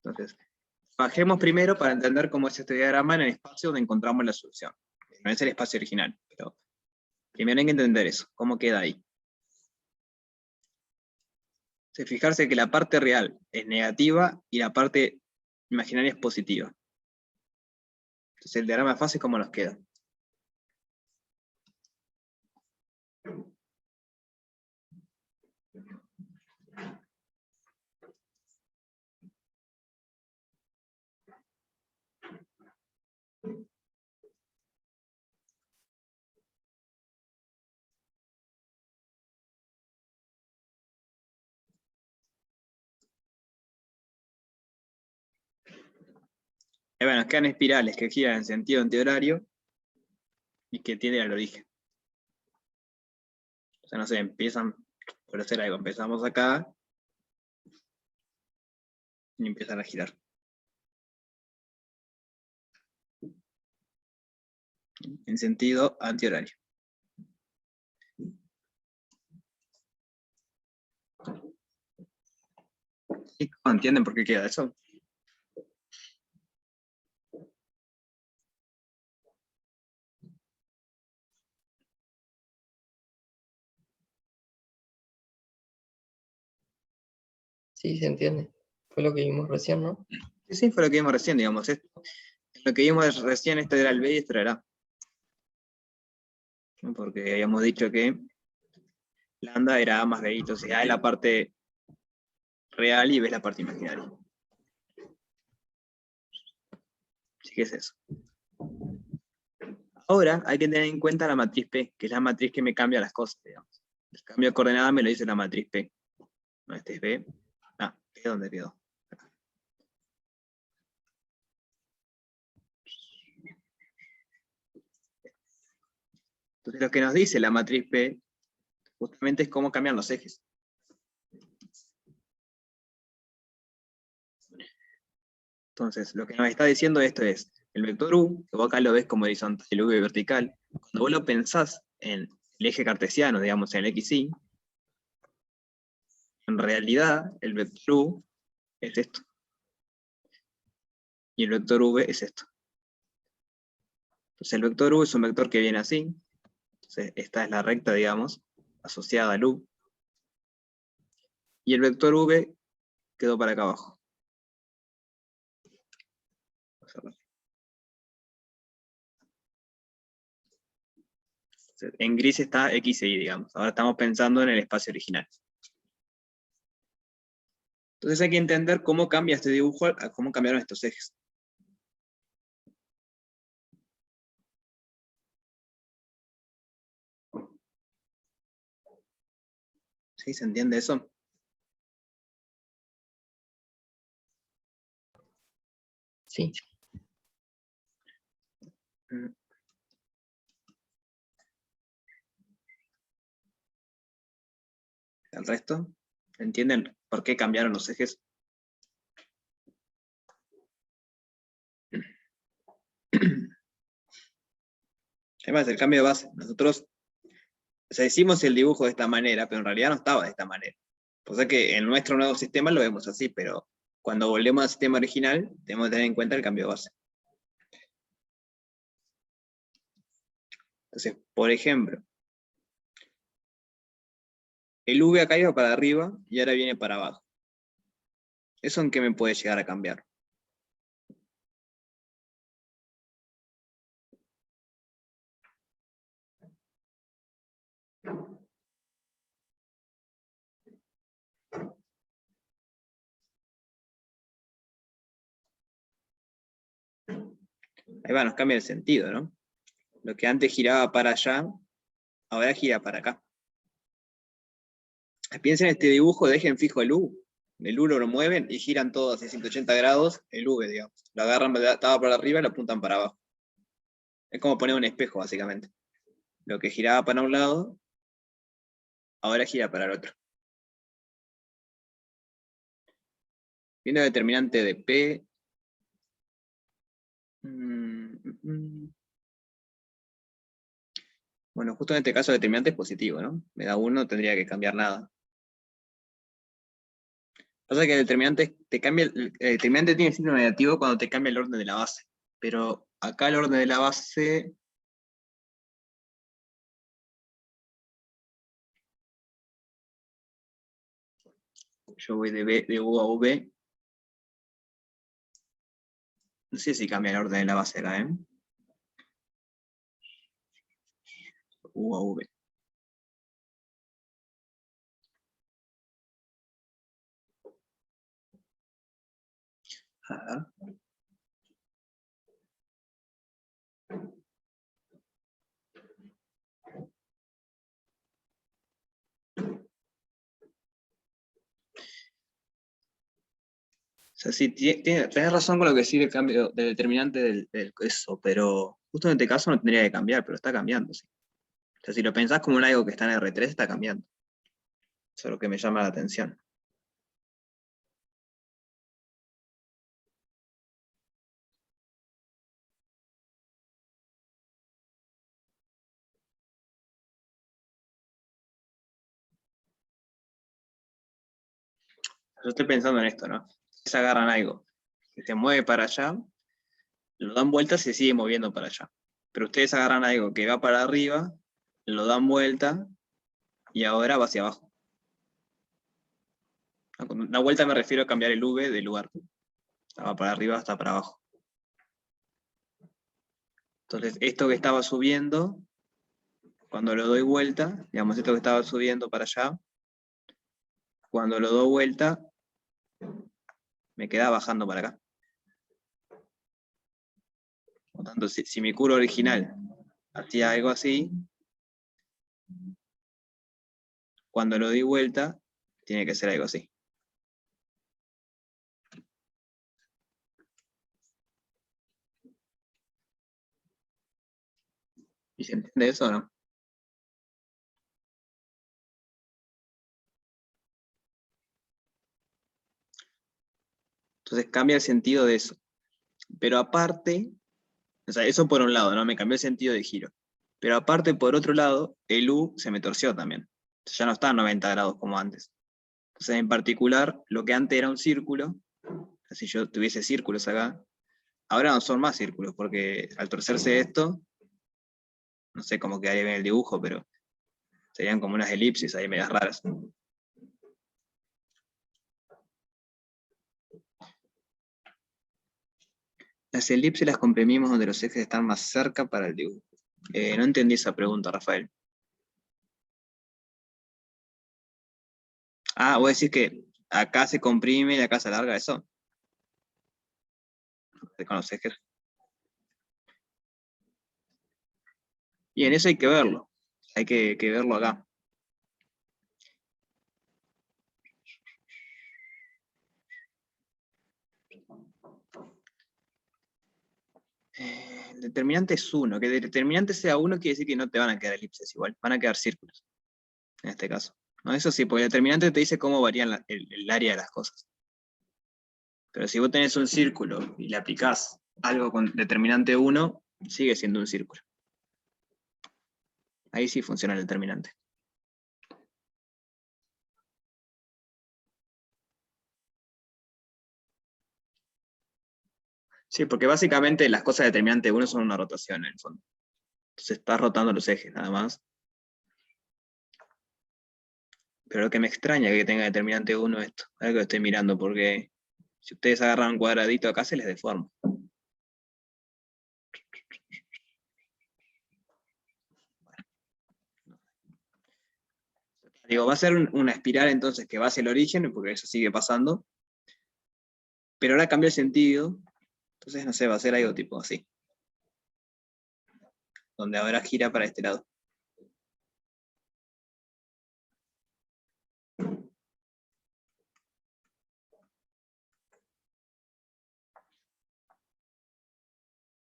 S1: Entonces, bajemos primero para entender cómo es este diagrama en el espacio donde encontramos la solución. No es el espacio original, pero primero hay que entender eso, cómo queda ahí. Entonces, fijarse que la parte real es negativa y la parte imaginaria es positiva. Entonces, el diagrama de fase, ¿cómo nos queda? Bueno, nos quedan espirales que giran en sentido antihorario y que tienden al origen. O sea, no sé, empiezan por hacer algo. Empezamos acá y empiezan a girar. En sentido antihorario. ¿Y cómo entienden por qué queda eso?
S4: Sí, se entiende. Fue lo que vimos recién, ¿no?
S1: Sí, fue lo que vimos recién, digamos. Lo que vimos recién, esto era el B y esto era el A. ¿No? Porque habíamos dicho que lambda era A más B, entonces A es la parte real y B es la parte imaginaria. Así que es eso. Ahora hay que tener en cuenta la matriz P, que es la matriz que me cambia las cosas, digamos. El cambio de coordenada me lo dice la matriz P. No, este es B. Ah, ¿P dónde quedó? Acá. Entonces lo que nos dice la matriz P justamente es cómo cambian los ejes. Entonces, lo que nos está diciendo esto es, el vector U, que vos acá lo ves como horizontal y V vertical, cuando vos lo pensás en el eje cartesiano, digamos en el XY, en realidad el vector U es esto. Y el vector V es esto. Entonces el vector U es un vector que viene así. Entonces esta es la recta, digamos, asociada al U. Y el vector V quedó para acá abajo. En gris está X y Y, digamos. Ahora estamos pensando en el espacio original. Entonces hay que entender cómo cambia este dibujo, cómo cambiaron estos ejes. ¿Sí? ¿Se entiende eso?
S4: Sí.
S1: ¿El resto? ¿Entienden por qué cambiaron los ejes? Además, el cambio de base. Nosotros, o sea, hicimos el dibujo de esta manera, pero en realidad no estaba de esta manera. O sea que en nuestro nuevo sistema lo vemos así, pero cuando volvemos al sistema original, tenemos que tener en cuenta el cambio de base. Entonces, por ejemplo, el V acá iba para arriba y ahora viene para abajo. ¿Eso en qué me puede llegar a cambiar? Ahí va, nos cambia el sentido, ¿no? Lo que antes giraba para allá, ahora gira para acá. Piensen en este dibujo, dejen fijo el U. El U lo mueven y giran todos a 180 grados, el V, digamos. Lo agarran, estaba para arriba y lo apuntan para abajo. Es como poner un espejo, básicamente. Lo que giraba para un lado, ahora gira para el otro. Viendo el determinante de P. Bueno, justo en este caso el determinante es positivo, ¿no? Me da 1, no tendría que cambiar nada. Pasa que el determinante, el determinante tiene signo negativo cuando te cambia el orden de la base. Pero acá el orden de la base... Yo voy de U a V. No sé si cambia el orden de la base acá, ¿eh? U a V. A ver. O sea, sí, tenés razón con lo que decir el cambio del determinante del eso, pero justo en este caso no tendría que cambiar, pero está cambiando, sí. O sea, si lo pensás como en algo que está en R3, está cambiando. Eso es lo que me llama la atención. Yo estoy pensando en esto, ¿no? Se agarran algo que se mueve para allá, lo dan vuelta y se sigue moviendo para allá. Pero ustedes agarran algo que va para arriba, lo dan vuelta y ahora va hacia abajo. Con una vuelta me refiero a cambiar el V de lugar. Estaba para arriba hasta para abajo. Entonces, esto que estaba subiendo, cuando lo doy vuelta, digamos, esto que estaba subiendo para allá, cuando lo doy vuelta, me queda bajando para acá. Por tanto, si mi curva original hacía algo así, cuando lo doy vuelta, tiene que ser algo así. ¿Y se entiende eso o no? Entonces cambia el sentido de eso. Pero aparte, o sea, eso por un lado, ¿no? Me cambió el sentido de giro. Pero aparte, por otro lado, el U se me torció también. Ya no está a 90 grados como antes. Entonces, en particular, lo que antes era un círculo, si yo tuviese círculos acá, ahora no son más círculos, porque al torcerse esto, no sé cómo quedaría bien el dibujo, pero serían como unas elipsis ahí medias raras. Las elipses las comprimimos donde los ejes están más cerca para el dibujo. No entendí esa pregunta, Rafael. Ah, vos decís que acá se comprime y acá se alarga eso. Con los ejes. Y en eso hay que verlo. Hay que verlo acá. El determinante es 1. Que el determinante sea 1 quiere decir que no te van a quedar elipses igual, van a quedar círculos, en este caso. ¿No? Eso sí, porque el determinante te dice cómo varía el área de las cosas. Pero si vos tenés un círculo y le aplicás algo con determinante 1, sigue siendo un círculo. Ahí sí funciona el determinante. Sí, porque básicamente las cosas de determinante 1 son una rotación en el fondo. Entonces estás rotando los ejes nada más. Pero lo que me extraña es que tenga determinante 1 esto. Algo que estoy mirando, porque si ustedes agarran un cuadradito acá se les deforma. Digo, va a ser una espiral entonces que va hacia el origen, porque eso sigue pasando. Pero ahora cambia el sentido. Entonces, no sé, va a ser algo tipo así. Donde ahora gira para este lado.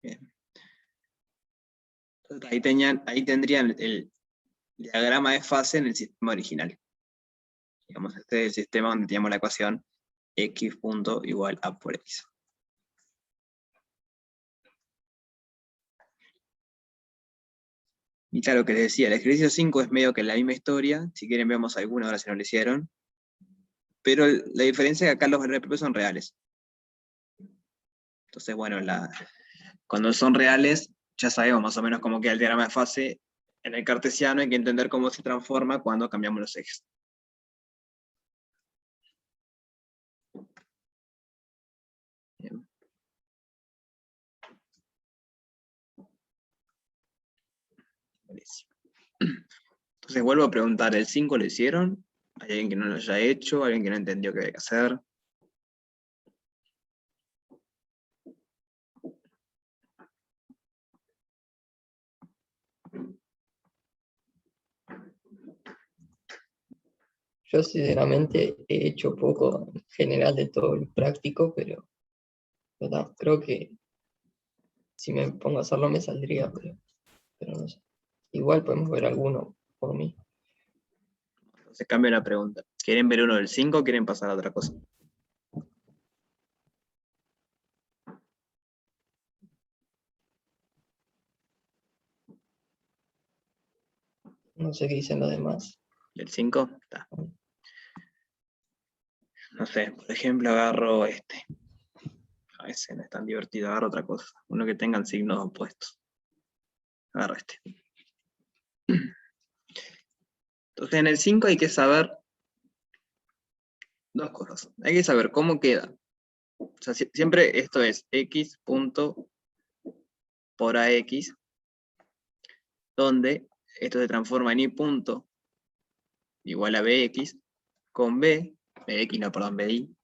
S1: Bien. Entonces, ahí tendrían el diagrama de fase en el sistema original. Digamos, este es el sistema donde teníamos la ecuación x punto igual a por x. Y claro, que les decía, el ejercicio 5 es medio que la misma historia. Si quieren vemos alguna, ahora si no lo hicieron. Pero la diferencia es que acá los valores propios son reales. Entonces, bueno, cuando son reales, ya sabemos más o menos cómo queda el diagrama de fase. En el cartesiano hay que entender cómo se transforma cuando cambiamos los ejes. Bien. Buenísimo. Entonces vuelvo a preguntar, ¿el 5 lo hicieron? ¿Hay alguien que no lo haya hecho? ¿Alguien que no entendió qué había que hacer?
S4: Yo sinceramente he hecho poco en general de todo el práctico, pero no, creo que si me pongo a hacerlo me saldría, pero no sé. Igual podemos ver alguno por mí.
S1: Entonces cambio la pregunta. ¿Quieren ver uno del 5 o quieren pasar a otra cosa?
S4: No sé qué dicen los demás.
S1: ¿Del 5? Está. No sé, por ejemplo agarro este. A ese no es tan divertido, agarro otra cosa. Uno que tengan signos opuestos. Agarro este. Entonces en el 5 hay que saber dos cosas. Hay que saber cómo queda. O sea, siempre esto es x punto por ax, donde esto se transforma en y punto igual a bx, con b, bx no, perdón, bi,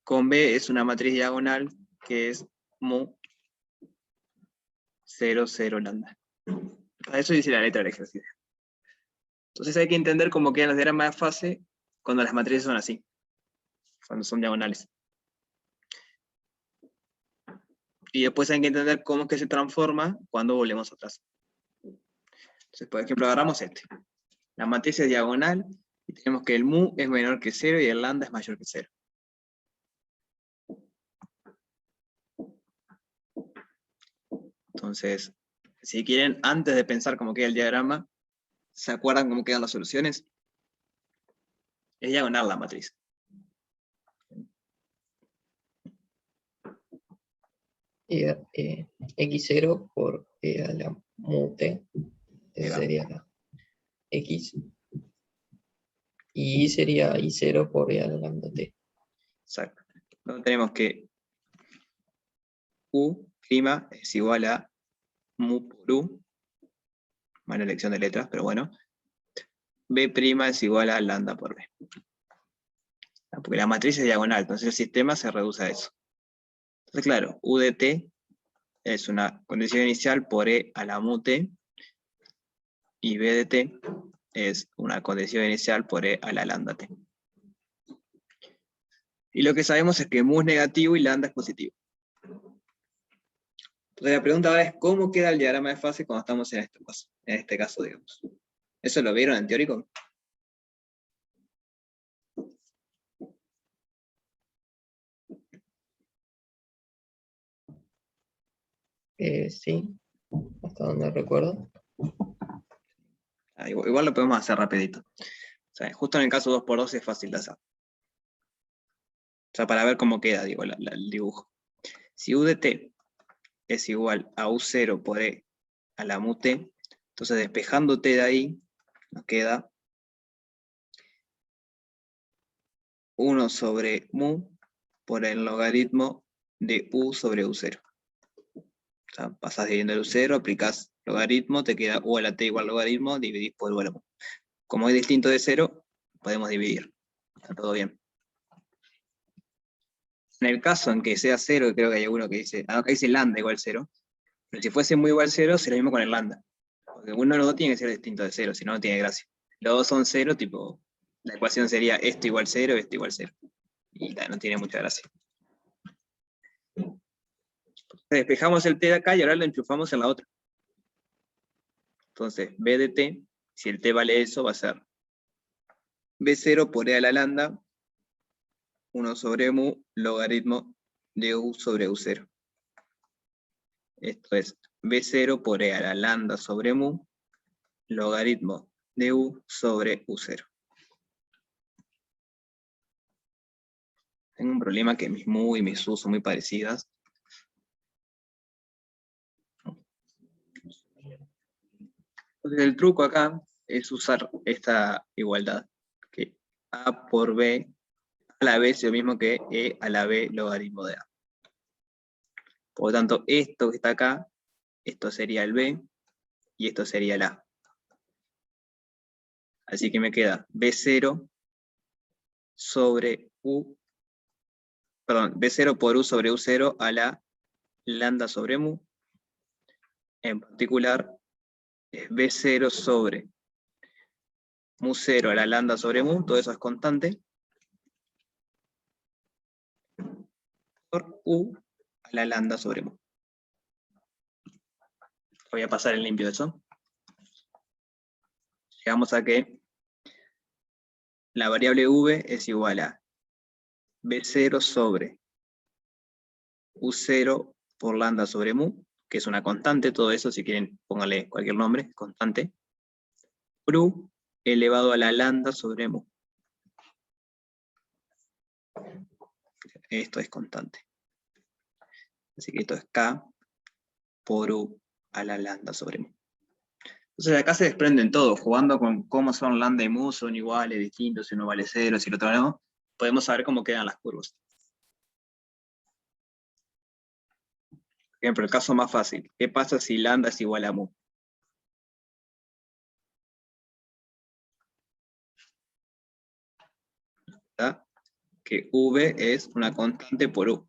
S1: con b es una matriz diagonal que es mu 0, 0 lambda. Para eso dice la letra del ejercicio. Entonces hay que entender cómo quedan los diagramas de fase cuando las matrices son así, cuando son diagonales. Y después hay que entender cómo es que se transforma cuando volvemos atrás. Entonces, por ejemplo, agarramos este. La matriz es diagonal y tenemos que el mu es menor que 0 y el lambda es mayor que 0. Entonces, si quieren, antes de pensar cómo queda el diagrama, ¿se acuerdan cómo quedan las soluciones? Es diagonal la matriz.
S4: X0 por e a la mu t. Esa sería la x. Y y sería I0 por e a la lambda t.
S1: Exacto. Entonces tenemos que U' es igual a mu por U. Mala elección de letras, pero bueno. B' es igual a lambda por B. Porque la matriz es diagonal, entonces el sistema se reduce a eso. Entonces, claro, U de t es una condición inicial por e a la mu t, y B de t es una condición inicial por e a la lambda t. Y lo que sabemos es que mu es negativo y lambda es positivo. Entonces la pregunta ahora es, ¿cómo queda el diagrama de fase cuando estamos en este caso, digamos? ¿Eso lo vieron en teórico?
S4: Sí, hasta donde recuerdo.
S1: Igual lo podemos hacer rapidito. O sea, justo en el caso 2×2 es fácil de hacer. O sea, para ver cómo queda, digo, el dibujo. Si U de t es igual a U0 por E a la mu t, entonces despejando t de ahí, nos queda 1 sobre mu por el logaritmo de U sobre U0. O sea, pasás dividiendo el U0, aplicás logaritmo, te queda U a la t igual logaritmo, dividís por U a la mu. Como es distinto de 0, podemos dividir. Está todo bien. En el caso en que sea 0, creo que hay alguno que dice, acá dice lambda igual 0, pero si fuese mu igual 0, será lo mismo con el lambda. Porque uno de los dos tiene que ser distinto de 0, si no, no tiene gracia. Los dos son 0, tipo, la ecuación sería esto igual 0, esto igual 0. Y no tiene mucha gracia. Despejamos el t de acá y ahora lo enchufamos en la otra. Entonces, b de t, si el t vale eso, va a ser b0 por e a la lambda, 1 sobre mu, logaritmo de u sobre u0. Esto es b0 por e a la lambda sobre mu, logaritmo de u sobre u0. Tengo un problema que mis mu y mis u son muy parecidas. Entonces el truco acá es usar esta igualdad, que a por b a la b es lo mismo que e a la b logaritmo de a. Por lo tanto, esto que está acá, esto sería el b, y esto sería el a. Así que me queda b0 sobre u, perdón, b0 por u sobre u0 a la lambda sobre mu. En particular, es b0 sobre mu0 a la lambda sobre mu, todo eso es constante, por u a la lambda sobre mu. Voy a pasar en limpio eso. Llegamos a que la variable v es igual a b0 sobre u0 por lambda sobre mu, que es una constante, todo eso, si quieren pónganle cualquier nombre, constante, por u elevado a la lambda sobre mu. Esto es constante. Así que esto es k por u a la lambda sobre mu. Entonces acá se desprenden todos, jugando con cómo son lambda y mu, son iguales, distintos, si uno vale 0, si el otro no, podemos saber cómo quedan las curvas. Por ejemplo, el caso más fácil, ¿qué pasa si lambda es igual a mu? ¿Verdad? Que v es una constante por u.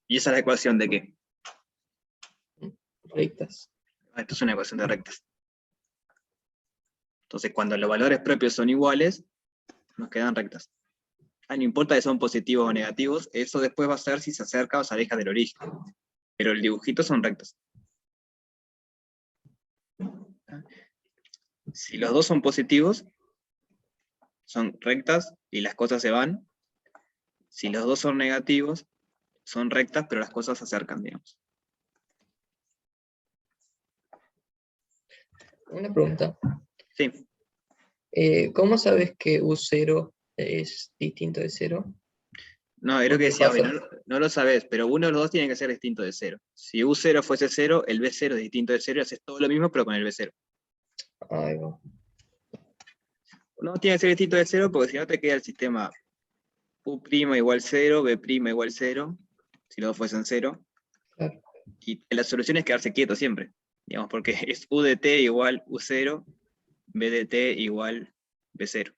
S1: ¿Y esa es la ecuación de qué?
S4: Rectas.
S1: Esto es una ecuación de rectas. Entonces, cuando los valores propios son iguales, nos quedan rectas. No importa si son positivos o negativos, eso después va a ser si se acerca o se aleja del origen. Pero el dibujito son rectas. Si los dos son positivos, son rectas y las cosas se van. Si los dos son negativos, son rectas, pero las cosas se acercan, digamos.
S4: Una pregunta.
S1: Sí.
S4: ¿Cómo sabes que U0 es distinto de 0?
S1: No, es lo que decía hoy, no lo sabés, pero uno de los dos tiene que ser distinto de 0. Si U0 fuese 0, el B0 es distinto de 0 y haces todo lo mismo, pero con el B0.
S4: Ahí va.
S1: No tiene que ser distinto de 0 porque si no te queda el sistema U' igual 0, B' igual 0, si los dos fuesen 0.
S4: Claro.
S1: Y la solución es quedarse quieto siempre, digamos, porque es U de t igual U0, B de t igual B0.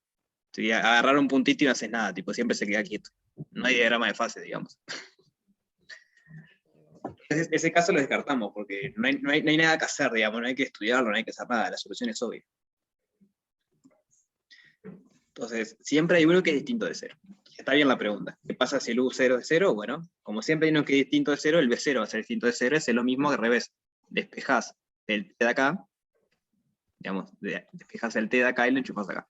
S1: Sería agarrar un puntito y no haces nada, tipo, siempre se queda quieto. No hay diagrama de fase, digamos. Ese caso lo descartamos, porque no hay nada que hacer, digamos, no hay que estudiarlo, no hay que hacer nada, la solución es obvia. Entonces, siempre hay uno que es distinto de 0. Está bien la pregunta. ¿Qué pasa si el U0 es 0? Bueno, como siempre hay uno que es distinto de 0, el B0 va a ser distinto de 0, es lo mismo que al revés. Despejás el T de acá, digamos, despejás el T de acá y lo enchufás acá.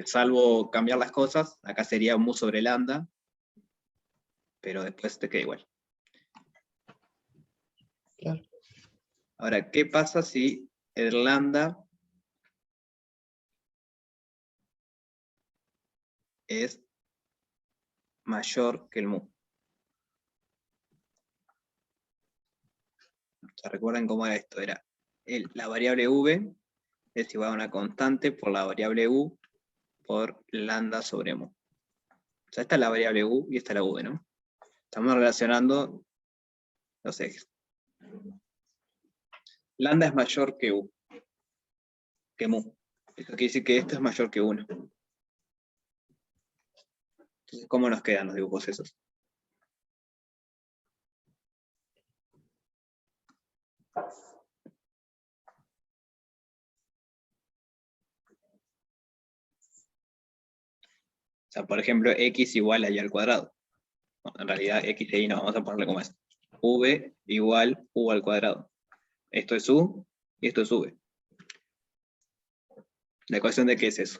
S1: Salvo cambiar las cosas, acá sería mu sobre lambda, pero después te queda igual.
S4: Claro.
S1: Ahora, ¿qué pasa si el lambda es mayor que el mu? ¿Se recuerdan cómo era esto? Era la variable v es igual a una constante por la variable u por lambda sobre mu. O sea, esta es la variable u y esta es la v, ¿no? Estamos relacionando los ejes. Lambda es mayor que u, que mu. Esto quiere decir que esto es mayor que 1. Entonces, ¿cómo nos quedan los dibujos esos? O sea, por ejemplo, x igual a y al cuadrado. Bueno, en realidad, x y y no, vamos a ponerle como es. V igual u al cuadrado. Esto es u y esto es v. ¿La ecuación de qué es eso?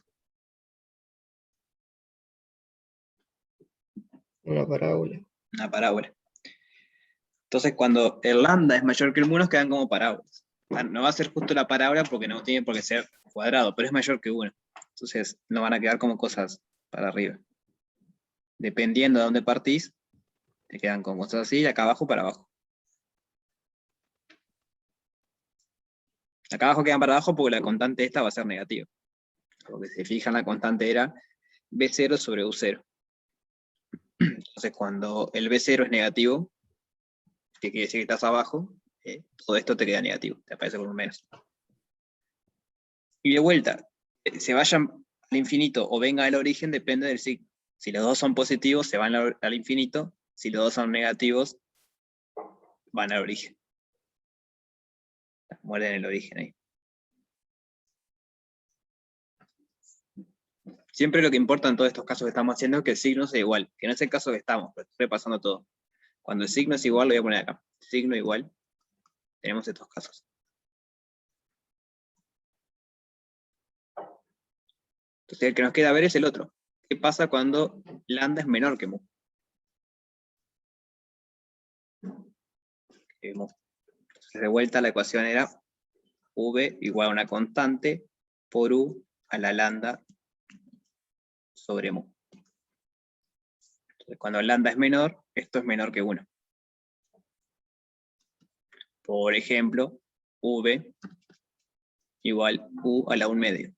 S4: Una parábola.
S1: Una parábola. Entonces, cuando el lambda es mayor que el mu, nos quedan como parábolas. O sea, no va a ser justo la parábola porque no tiene por qué ser cuadrado, pero es mayor que 1. Entonces, no van a quedar como cosas para arriba. Dependiendo de dónde partís, te quedan como cosas así, de acá abajo para abajo. Acá abajo quedan para abajo porque la constante esta va a ser negativa. Porque si se fijan, la constante era B0 sobre U0. Entonces, cuando el B0 es negativo, que quiere decir que estás abajo, todo esto te queda negativo, te aparece con un menos. Y de vuelta, se vayan al infinito o venga al origen, depende del signo. Si los dos son positivos, se van al infinito. Si los dos son negativos, van al origen. Mueren en el origen ahí. Siempre lo que importa en todos estos casos que estamos haciendo es que el signo sea igual, que no es el caso que estamos, pero estoy repasando todo. Cuando el signo es igual, lo voy a poner acá. Signo igual, tenemos estos casos. Entonces el que nos queda ver es el otro. ¿Qué pasa cuando lambda es menor que mu? Entonces de vuelta la ecuación era v igual a una constante por u a la lambda sobre mu. Entonces cuando lambda es menor, esto es menor que 1. Por ejemplo, v igual u a la 1 medio.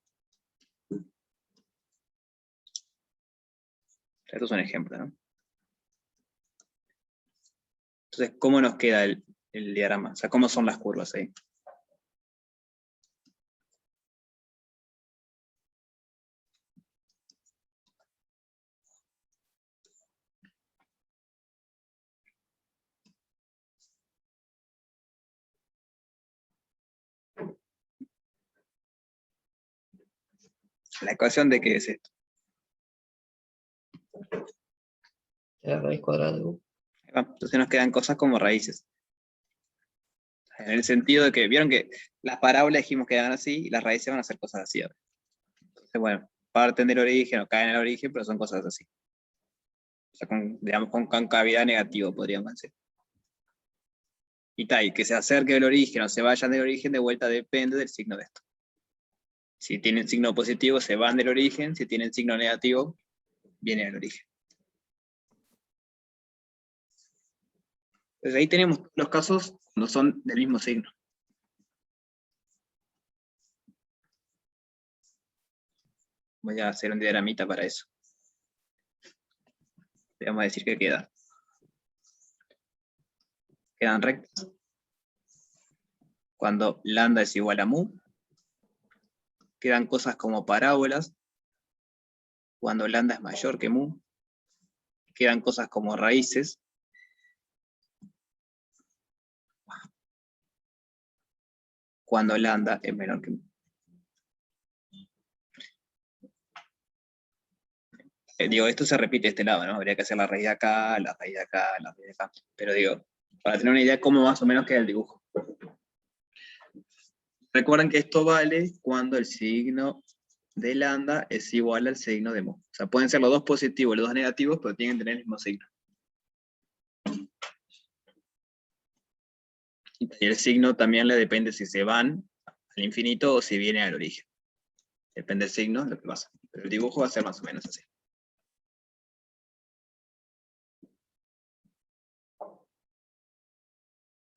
S1: Esto es un ejemplo, ¿no? Entonces, ¿cómo nos queda el diagrama? O sea, ¿cómo son las curvas ahí? ¿La ecuación de qué es esto?
S4: La raíz cuadrada de u.
S1: Entonces nos quedan cosas como raíces. En el sentido de que, vieron que las parábolas dijimos que eran así, y las raíces van a ser cosas así. Entonces, bueno, parten del origen o caen en el origen, pero son cosas así. O sea, digamos, con concavidad negativa, podríamos decir. Y tal, que se acerque del origen o se vayan del origen, de vuelta depende del signo de esto. Si tienen signo positivo, se van del origen. Si tienen signo negativo, vienen del origen. Entonces ahí tenemos los casos cuando son del mismo signo. Voy a hacer un diagramita para eso. Le vamos a decir que queda. Quedan rectas. Cuando lambda es igual a mu. Quedan cosas como parábolas. Cuando lambda es mayor que mu. Quedan cosas como raíces. Cuando lambda es menor que mu. Digo, esto se repite de este lado, ¿no? Habría que hacer la raíz de acá, la raíz de acá, la raíz de acá. Pero digo, para tener una idea de cómo más o menos queda el dibujo. Recuerden que esto vale cuando el signo de lambda es igual al signo de mu. O sea, pueden ser los dos positivos y los dos negativos, pero tienen que tener el mismo signo. Y el signo también le depende si se van al infinito o si viene al origen. Depende del signo, lo que pasa. Pero el dibujo va a ser más o menos así.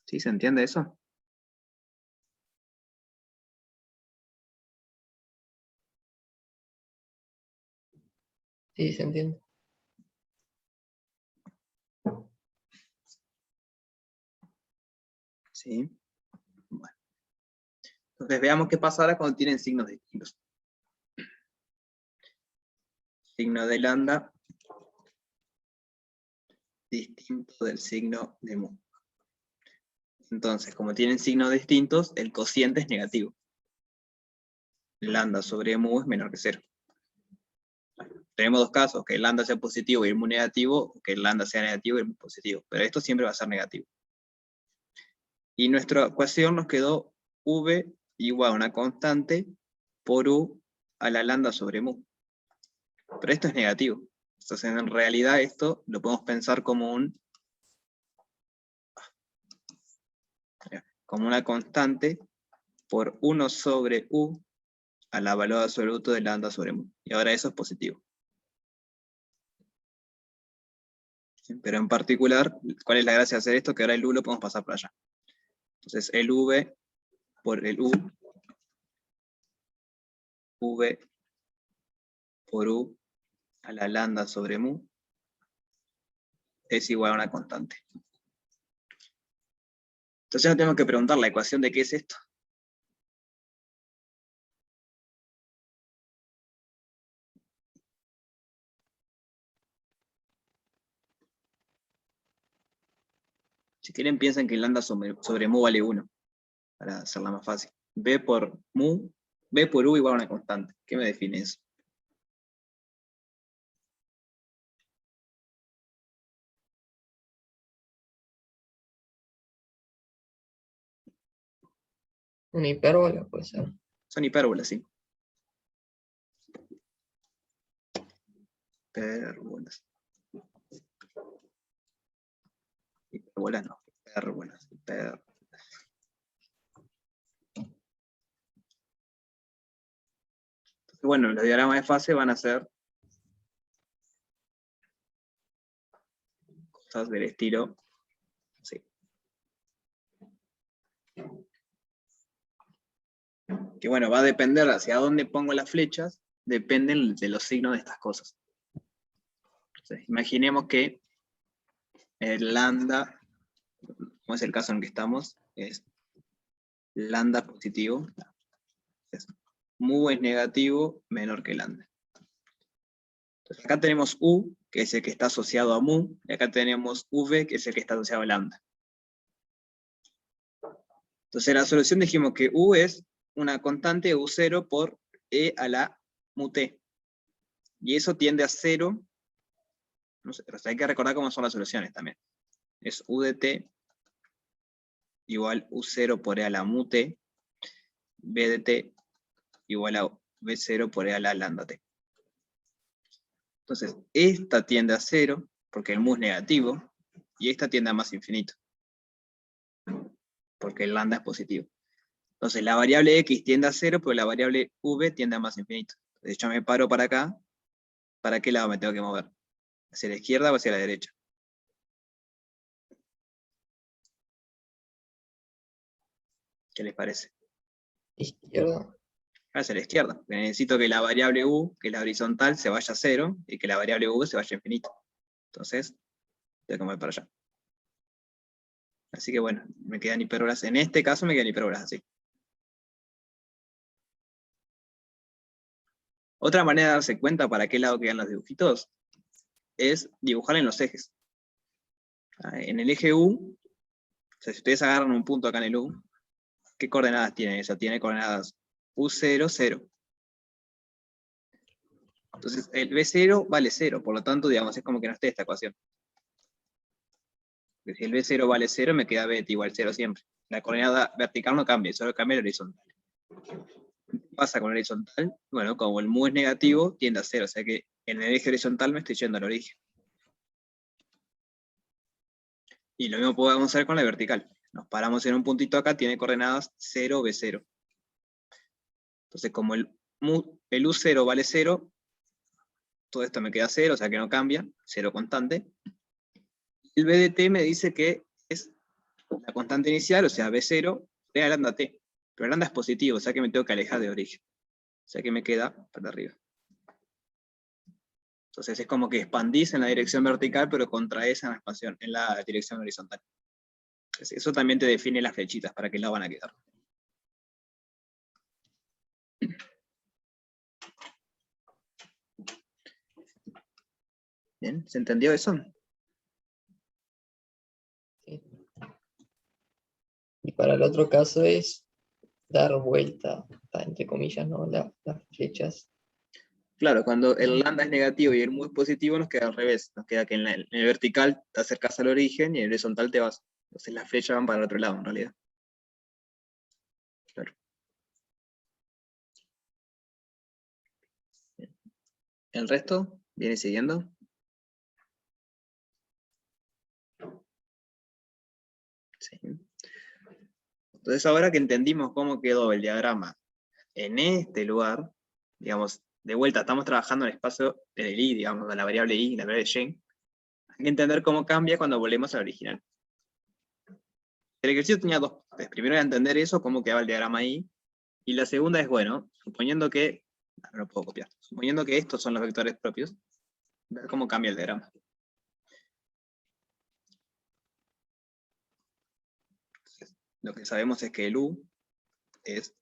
S1: ¿Sí se entiende eso?
S4: Sí, se entiende.
S1: Sí. Bueno. Entonces veamos qué pasa ahora cuando tienen signos distintos. Signo de lambda distinto del signo de mu. Entonces, como tienen signos distintos, el cociente es negativo. Lambda sobre mu es menor que 0. Tenemos dos casos, que el lambda sea positivo y el mu negativo, o que el lambda sea negativo y el mu positivo, pero esto siempre va a ser negativo. Y nuestra ecuación nos quedó v igual a una constante por u a la lambda sobre mu. Pero esto es negativo. Entonces, en realidad esto lo podemos pensar como una constante por 1 sobre u a la valor absoluto de lambda sobre mu. Y ahora eso es positivo. Pero en particular, ¿cuál es la gracia de hacer esto? Que ahora el u lo podemos pasar para allá. Entonces el v por el u, v por u a la lambda sobre mu, es igual a una constante. Entonces no tenemos que preguntar la ecuación de qué es esto. Si quieren, piensen que lambda sobre mu vale 1, para hacerla más fácil. V por u igual a una constante. ¿Qué me define eso?
S4: Una hipérbola puede ser.
S1: Son hipérbolas, ¿sí? Hipérbolas. Hipérbolas no, hipérbolas. Entonces, bueno, los diagramas de fase van a ser cosas del estilo, sí. Que bueno, va a depender hacia dónde pongo las flechas, dependen de los signos de estas cosas. Entonces, imaginemos que el lambda, como es el caso en el que estamos, es lambda positivo. Entonces, mu es negativo menor que lambda. Entonces, acá tenemos u, que es el que está asociado a mu, y acá tenemos v, que es el que está asociado a lambda. Entonces, la solución dijimos que u es una constante u0 por e a la mu t. Y eso tiende a 0. No sé, pero hay que recordar cómo son las soluciones también. Es u de t igual u0 por e a la mu t, b de t igual a b0 por e a la lambda t. Entonces, esta tiende a 0, porque el mu es negativo, y esta tiende a más infinito, porque el lambda es positivo. Entonces, la variable x tiende a 0, pero la variable v tiende a más infinito. De hecho, me paro para acá. ¿Para qué lado me tengo que mover? ¿Hacia la izquierda o hacia la derecha? ¿Qué les parece?
S4: Izquierda.
S1: Hacia la izquierda. Necesito que la variable u, que es la horizontal, se vaya a 0, y que la variable v se vaya a infinito. Entonces, tengo que mover para allá. Así que bueno, me quedan hipérbolas. En este caso me quedan hipérbolas así. Otra manera de darse cuenta para qué lado quedan los dibujitos es dibujar en los ejes. En el eje U, o sea, si ustedes agarran un punto acá en el U, ¿qué coordenadas tiene esa? Tiene coordenadas U0, 0. Entonces el B0 vale 0, por lo tanto, digamos, es como que no esté esta ecuación. Porque si el B0 vale 0, me queda B igual 0 siempre. La coordenada vertical no cambia, solo cambia el horizontal. ¿Qué pasa con el horizontal? Bueno, como el mu es negativo, tiende a 0, o sea que en el eje horizontal me estoy yendo al origen. Y lo mismo podemos hacer con la vertical. Nos paramos en un puntito acá, tiene coordenadas 0, B0. Entonces, como el U0 vale 0, todo esto me queda 0, o sea que no cambia, 0 constante. El B de t me dice que es la constante inicial, o sea, B0, de lambda t. Pero lambda es positivo, o sea que me tengo que alejar de origen. O sea que me queda para arriba. Entonces es como que expandís en la dirección vertical, pero contraes en la expansión, en la dirección horizontal. Entonces, eso también te define las flechitas, para qué lado van a quedar. ¿Bien? ¿Se entendió eso?
S4: Sí. Y para el otro caso es dar vuelta, entre comillas, ¿no? Las flechas.
S1: Claro, cuando el lambda es negativo y el mu es positivo, nos queda al revés. Nos queda que en el vertical te acercas al origen y en el horizontal te vas. Entonces las flechas van para el otro lado, en realidad. Claro. Bien. ¿El resto viene siguiendo? Sí. Entonces ahora que entendimos cómo quedó el diagrama en este lugar, digamos, de vuelta estamos trabajando en el espacio del i, digamos, de la variable i, la variable y. Hay que entender cómo cambia cuando volvemos al original. El ejercicio tenía dos partes. Primero era entender eso, cómo quedaba el diagrama ahí, y la segunda es, bueno, suponiendo que, no lo puedo copiar, suponiendo que estos son los vectores propios, ver cómo cambia el diagrama. Entonces, lo que sabemos es que el u es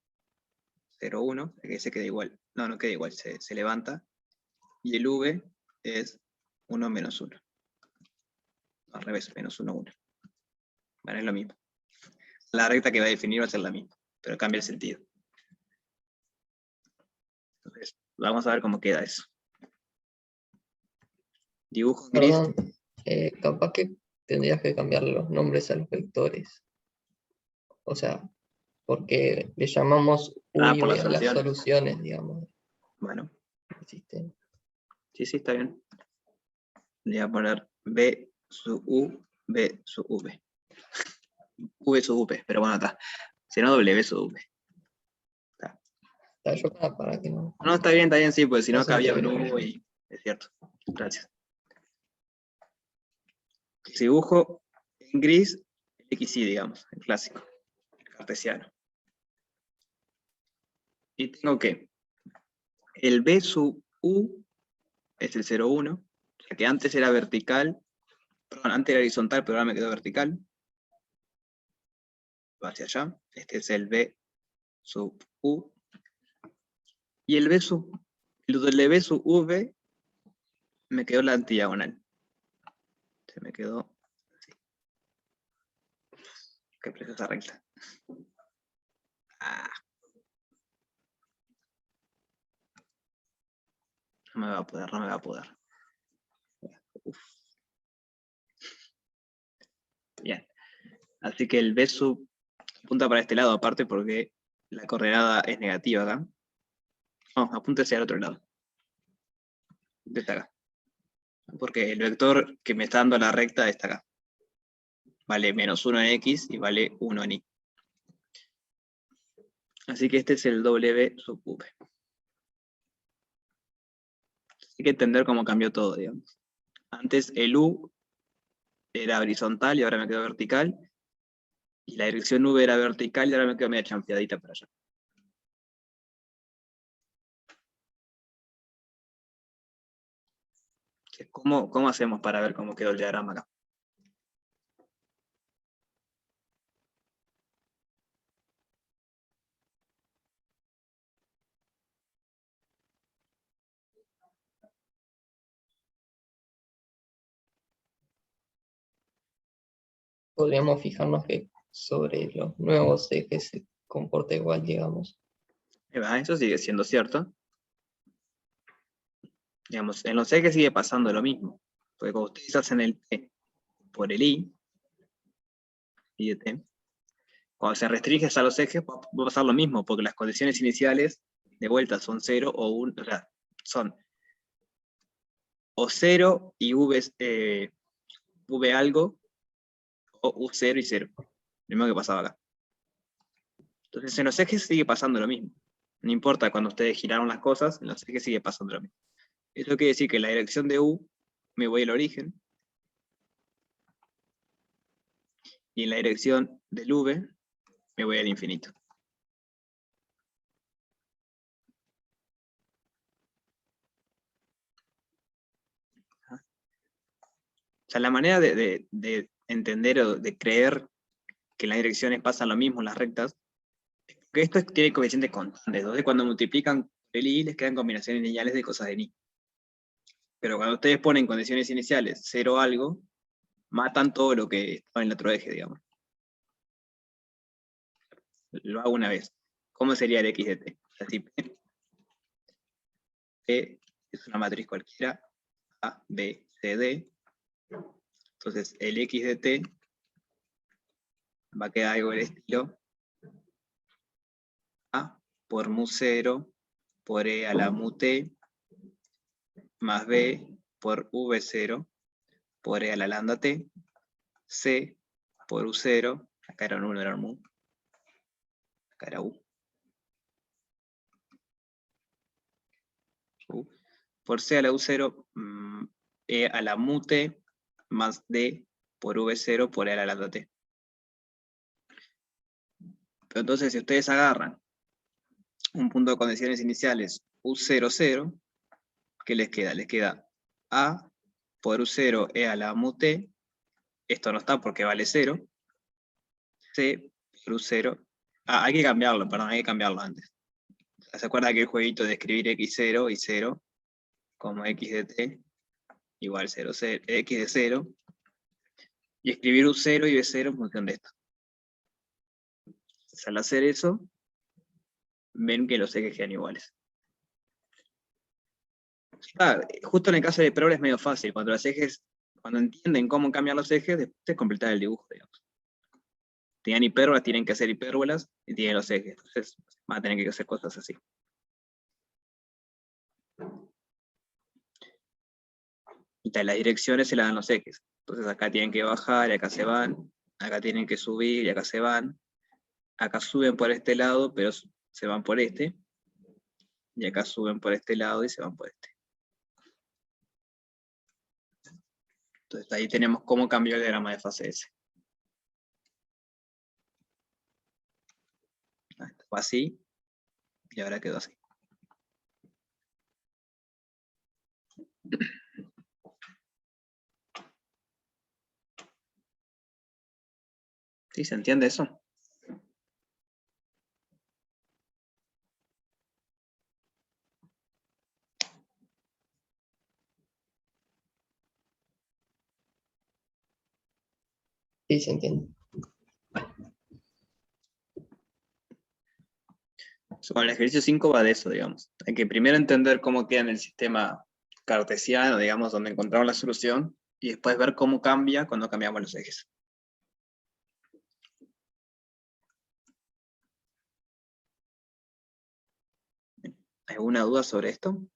S1: 0, 1, que se queda igual, no queda igual, se levanta, y el v es 1 menos 1. Al revés, menos 1, 1. Bueno, es lo mismo. La recta que va a definir va a ser la misma, pero cambia el sentido. Entonces, vamos a ver cómo queda eso. Dibujo en gris.
S4: Perdón, capaz que tendrías que cambiar los nombres a los vectores. O sea, porque le llamamos U y
S1: Por la
S4: V a las
S1: solución.
S4: soluciones, digamos,
S1: Bueno,
S4: del sistema.
S1: sí, está bien. Le voy a poner B sub U, B sub V. V sub V, pero bueno, está. Si no, W sub V.
S4: Está yo acá para que no.
S1: No, está bien, sí, porque si no
S4: No se
S1: cabía
S4: entiende.
S1: un U y... Es cierto. Gracias. Si dibujo en gris, el XY, digamos, el clásico, el cartesiano. Y tengo que el B sub U es el 0, 1, o sea que antes era vertical, perdón, antes era horizontal, pero ahora me quedó vertical. Va hacia allá. Este es el B sub U. Y el W sub V me quedó la antidiagonal. Se me quedó así. Qué preciosa recta. Ah. No me va a poder. Uf. Bien. Así que el B sub apunta para este lado aparte porque la coordenada es negativa acá. No, apunta hacia el otro lado. Desde acá. Porque el vector que me está dando la recta está acá. Vale menos 1 en X y vale 1 en Y. Así que este es el W sub V. Hay que entender cómo cambió todo, digamos. Antes el U era horizontal y ahora me quedó vertical. Y la dirección V era vertical y ahora me quedó media chanfleadita para allá. ¿Cómo hacemos para ver cómo quedó el diagrama acá?
S4: Podríamos fijarnos que sobre los nuevos ejes se comporta igual, digamos.
S1: Eso sigue siendo cierto. Digamos, en los ejes sigue pasando lo mismo. Porque cuando ustedes hacen el T por el I de T, cuando se restringe a los ejes va a pasar lo mismo, porque las condiciones iniciales de vuelta son 0 o 1, o sea, son o 0 y V algo, o U0 y 0. Lo mismo que pasaba acá. Entonces en los ejes sigue pasando lo mismo. No importa cuando ustedes giraron las cosas, en los ejes sigue pasando lo mismo. Eso quiere decir que en la dirección de U me voy al origen, y en la dirección del V me voy al infinito. O sea, la manera de entender o de creer que en las direcciones pasan lo mismo en las rectas, que esto tiene coeficientes constantes. Entonces cuando multiplican el I les quedan combinaciones lineales de cosas de I. Pero cuando ustedes ponen condiciones iniciales 0 algo, matan todo lo que estaba en el otro eje, digamos. Lo hago una vez. ¿Cómo sería el X de T? O sea, si P es una matriz cualquiera, A, B, C, D, entonces el X de T va a quedar algo del estilo A por mu0 por E a la mu T más B por V0 por E a la lambda T, C por U0, acá era un 1, era un mu, acá era U, por C a la U0, E a la mu T más D por V0 por E a la lambda T. Pero entonces, si ustedes agarran un punto de condiciones iniciales U0, 0, ¿qué les queda? Les queda A por U0 E a la mu T, esto no está porque vale 0, C por U0, hay que cambiarlo, perdón, hay que cambiarlo antes. ¿Se acuerda que el jueguito de escribir x0 y 0 como x de t igual 0, 0, x de 0, y escribir u0 y b0 en función de esto? Entonces, al hacer eso, ven que los ejes quedan iguales. Justo en el caso de hipérbole es medio fácil, cuando entienden cómo cambiar los ejes, después de completar el dibujo, digamos. Tienen hipérbolas, tienen que hacer hipérbolas, y tienen los ejes, entonces van a tener que hacer cosas así. Y las direcciones se las dan los ejes. Entonces acá tienen que bajar, y acá se van, acá tienen que subir, y acá se van. Acá suben por este lado, pero se van por este. Y acá suben por este lado y se van por este. Entonces ahí tenemos cómo cambió el diagrama de fase S. Esto fue así, y ahora quedó así. ¿Sí se entiende eso?
S4: Sí, se entiende.
S1: Bueno, el ejercicio 5 va de eso, digamos. Hay que primero entender cómo queda en el sistema cartesiano, digamos, donde encontramos la solución, y después ver cómo cambia cuando cambiamos los ejes. ¿Alguna duda sobre esto?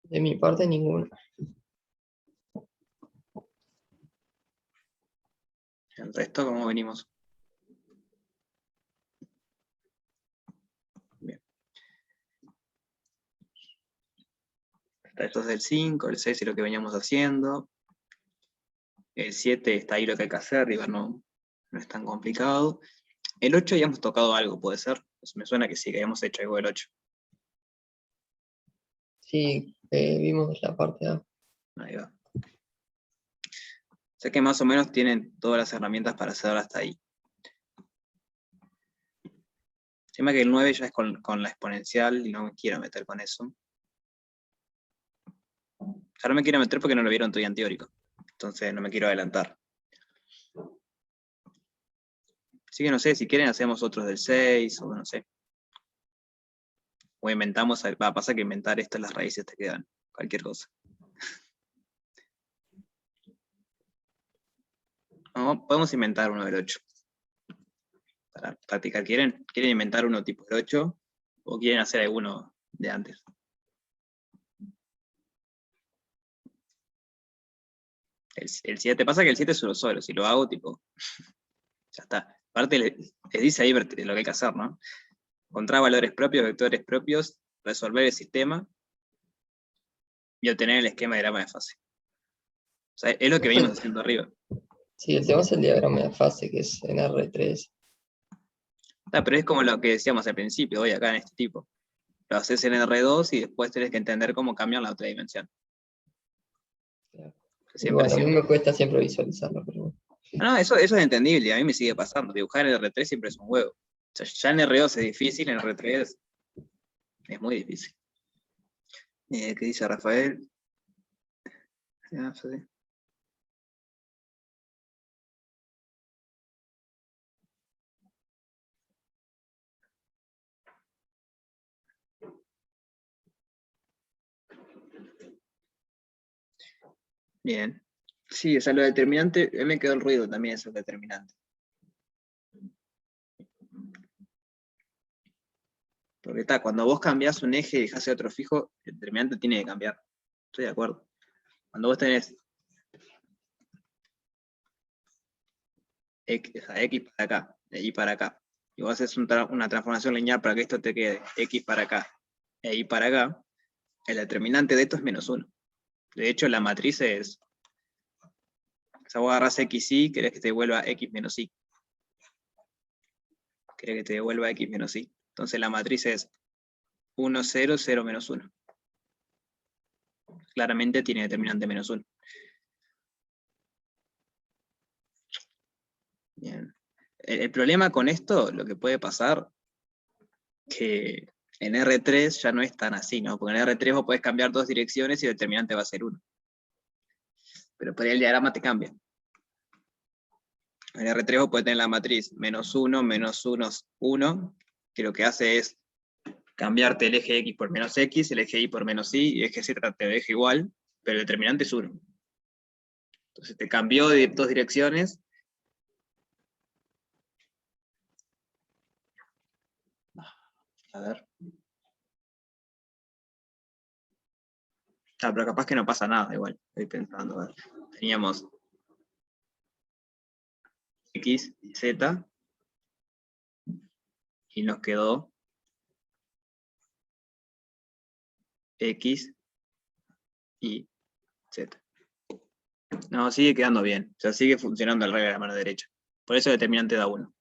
S4: De mi parte, ninguno.
S1: ¿El resto cómo venimos? Bien. Esto es del 5, el 6 es lo que veníamos haciendo. El 7 está ahí lo que hay que hacer, arriba no es tan complicado. El 8 ya hemos tocado algo, puede ser. Pues me suena que sí, que habíamos hecho algo del 8.
S4: Sí, vimos la parte A.
S1: Ahí va. Sé que más o menos tienen todas las herramientas para hacer hasta ahí. El tema es que el 9 ya es con la exponencial y no me quiero meter con eso. Ya no me quiero meter porque no lo vieron todavía en teórico. Entonces no me quiero adelantar. Así que no sé, si quieren hacemos otros del 6, o no sé. O inventamos, pasa que inventar esto, las raíces te quedan, cualquier cosa. No, podemos inventar uno del 8. Para practicar, ¿quieren inventar uno tipo del 8? ¿O quieren hacer alguno de antes? El 7, pasa que el 7 es uno solo, si lo hago, tipo, ya está. Aparte, les dice ahí lo que hay que hacer, ¿no? Encontrar valores propios, vectores propios, resolver el sistema y obtener el esquema de diagrama de fase. O sea, es lo que venimos haciendo arriba.
S4: Sí, el tema es el diagrama de fase, que es en R3.
S1: Pero es como lo que decíamos al principio, hoy acá en este tipo. Lo haces en R2 y después tenés que entender cómo cambiar la otra dimensión.
S4: Claro.
S1: Siempre,
S4: Igual, a mí
S1: siempre.
S4: me cuesta siempre visualizarlo, pero bueno.
S1: No, eso es entendible, a mí me sigue pasando. Dibujar en R3 siempre es un huevo. O sea, ya en R2 es difícil, en R3 es muy difícil. ¿Qué dice Rafael? Ah, sí. Bien. Sí, o sea, lo determinante, me quedó el ruido también, eso es determinante. Porque está, cuando vos cambiás un eje y dejás el otro fijo, el determinante tiene que cambiar. Estoy de acuerdo. Cuando vos tenés X para acá, de Y para acá, y vos haces una transformación lineal para que esto te quede X para acá e Y para acá, el determinante de esto es -1. De hecho, la matriz es, o sea, vos agarrás XY, querés que te devuelva X menos Y. Querés que te devuelva X menos Y. Entonces la matriz es 1, 0, 0, -1. Claramente tiene determinante -1. Bien. El problema con esto, lo que puede pasar, que en R3 ya no es tan así, ¿no? Porque en R3 vos podés cambiar 2 direcciones y el determinante va a ser 1. Pero por ahí el diagrama te cambia. En R3 vos podés tener la matriz -1, -1, 1, que lo que hace es cambiarte el eje X por -X, el eje Y por -Y, y el eje Z te lo deja igual, pero el determinante es 1. Entonces te cambió de 2 direcciones. A ver. Pero capaz que no pasa nada igual, estoy pensando. A ver. Teníamos X y Z, y nos quedó X y Z. No, sigue quedando bien, o sea, sigue funcionando el regla de la mano derecha. Por eso el determinante da 1.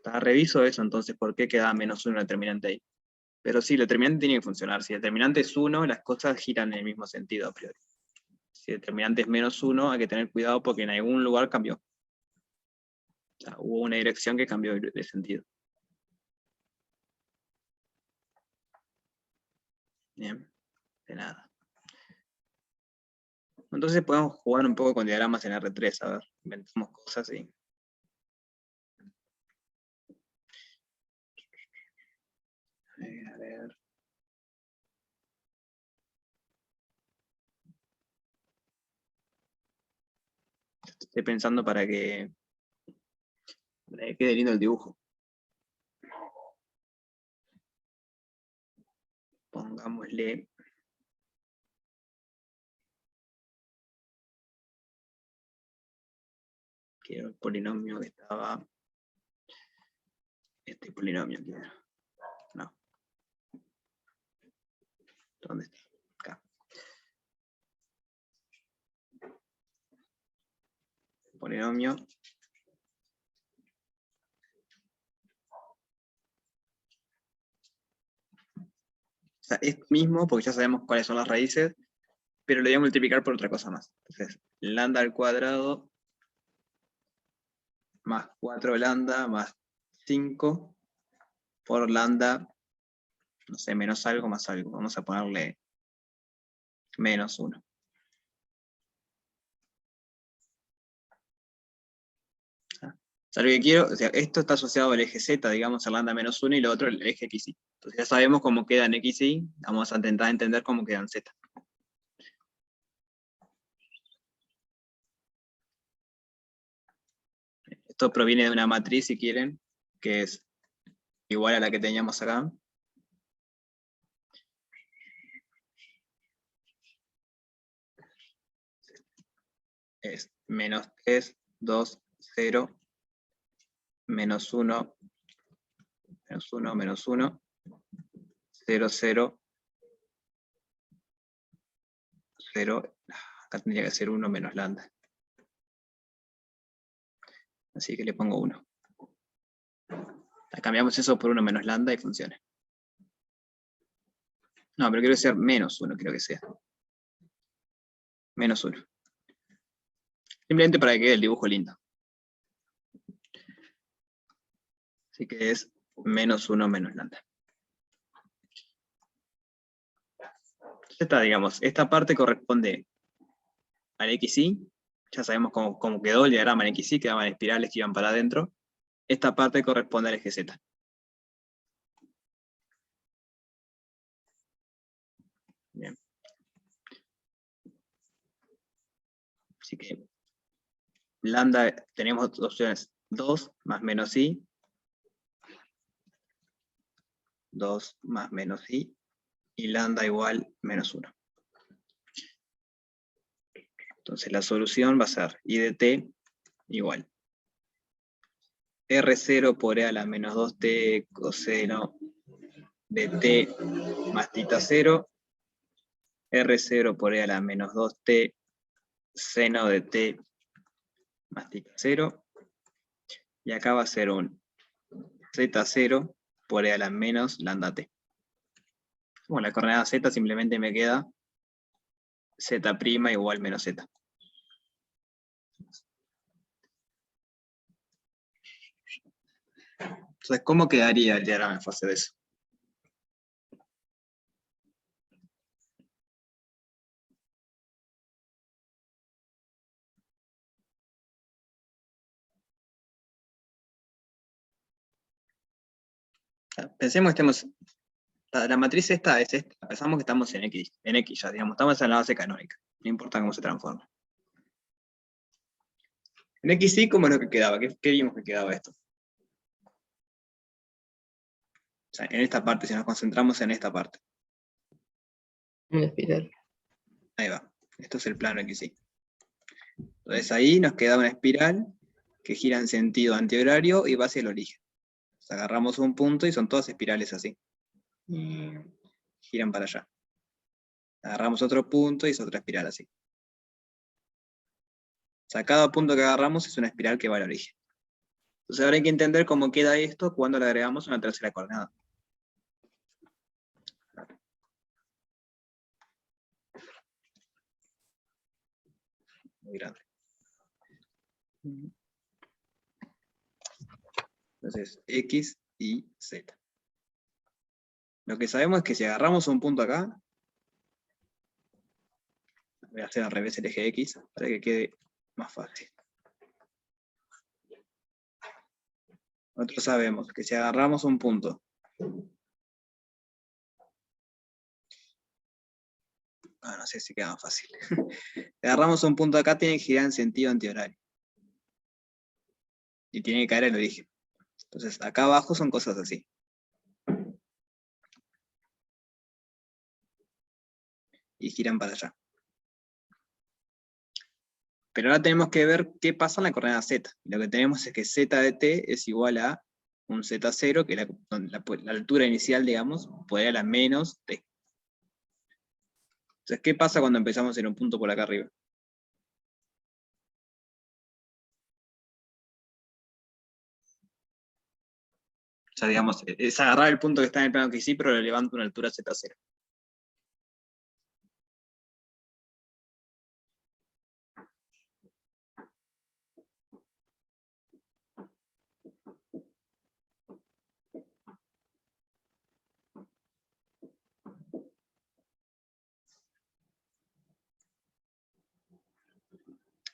S1: Reviso eso entonces, ¿por qué queda -1 el determinante ahí? Pero sí, el determinante tiene que funcionar. Si el determinante es 1, las cosas giran en el mismo sentido a priori. Si el determinante es -1, hay que tener cuidado porque en algún lugar cambió. O sea, hubo una dirección que cambió de sentido. Bien, de nada. Entonces podemos jugar un poco con diagramas en R3, a ver, inventamos cosas y... A ver. Estoy pensando para que quede lindo el dibujo. Pongámosle... Quiero el polinomio que estaba... Este polinomio quiero. No. ¿Dónde está? Acá. Polinomio. O sea, es mismo porque ya sabemos cuáles son las raíces, pero lo voy a multiplicar por otra cosa más. Entonces, lambda al cuadrado más 4 lambda más 5 por lambda, no sé, menos algo más algo. Vamos a ponerle -1. sea, lo que quiero, o sea, esto está asociado al eje Z, digamos, el lambda menos 1, y lo otro el eje XY. Entonces ya sabemos cómo quedan XY, vamos a intentar entender cómo quedan Z. Esto proviene de una matriz, si quieren, que es igual a la que teníamos acá. Es menos 3, 2, 0, menos 1, menos 1, menos 1, 0, 0, 0. Acá tendría que ser 1 menos lambda. Así que le pongo 1. Cambiamos eso por 1 menos lambda y funciona. No, pero quiero que sea menos 1, quiero que sea. Menos 1. Simplemente para que quede el dibujo lindo. Así que es menos 1 menos lambda. Digamos, esta parte corresponde al XY. Ya sabemos cómo quedó el diagrama en XY, quedaban espirales que iban para adentro. Esta parte corresponde al eje Z. Bien. Así que lambda, tenemos dos opciones, 2 más menos i, 2 más menos i, y lambda igual menos 1. Entonces la solución va a ser i de t igual R0 por e a la menos 2t coseno de t más tita 0, R0 por e a la menos 2t seno de t más tita 0, y acá va a ser un z0 por e a la menos lambda t. Bueno, la coordenada z simplemente me queda z' igual menos z. Entonces, ¿cómo quedaría el diagrama en fase de eso? Pensemos que estemos, la matriz esta es esta, pensamos que estamos en X ya, digamos, estamos en la base canónica, no importa cómo se transforma. En XY, ¿cómo es lo que quedaba? ¿Qué vimos que quedaba esto? O sea, en esta parte, si nos concentramos en esta parte.
S4: Una espiral.
S1: Ahí va, esto es el plano XY. Entonces ahí nos queda una espiral que gira en sentido antihorario y va hacia el origen. Entonces, agarramos un punto y son todas espirales así. Y giran para allá. Agarramos otro punto y es otra espiral así. O sea, cada punto que agarramos es una espiral que va al origen. Entonces ahora hay que entender cómo queda esto cuando le agregamos una tercera coordenada. Muy grande. Entonces, X y Z. Lo que sabemos es que si agarramos un punto acá, voy a hacer al revés el eje X para que quede más fácil. Nosotros sabemos que si agarramos un punto, no sé si queda más fácil. Si agarramos un punto acá, tiene que girar en sentido antihorario. Y tiene que caer en el origen. Entonces, acá abajo son cosas así. Y giran para allá. Pero ahora tenemos que ver qué pasa en la coordenada z. Lo que tenemos es que z de t es igual a un z0, que la altura inicial, digamos, puede ir a la menos t. Entonces, ¿qué pasa cuando empezamos en un punto por acá arriba? O sea, digamos, es agarrar el punto que está en el plano que sí, pero le levanto una altura z0.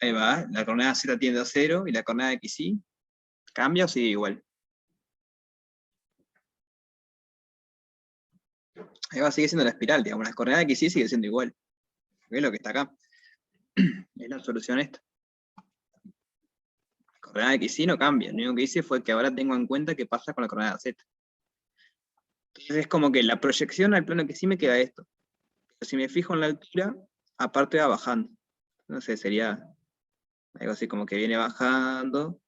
S1: Ahí va, la coordenada z tiende a 0 y la coordenada xy ¿Cambia o sigue igual? Ahí va, sigue siendo la espiral, digamos, la coordenada que sí sigue siendo igual. ¿Ves lo que está acá? Es la solución esta. La coordenada de XY no cambia, lo único que hice fue que ahora tengo en cuenta qué pasa con la coordenada Z. Entonces es como que la proyección al plano que sí me queda esto. Pero si me fijo en la altura, aparte va bajando. No sé, sería algo así como que viene bajando,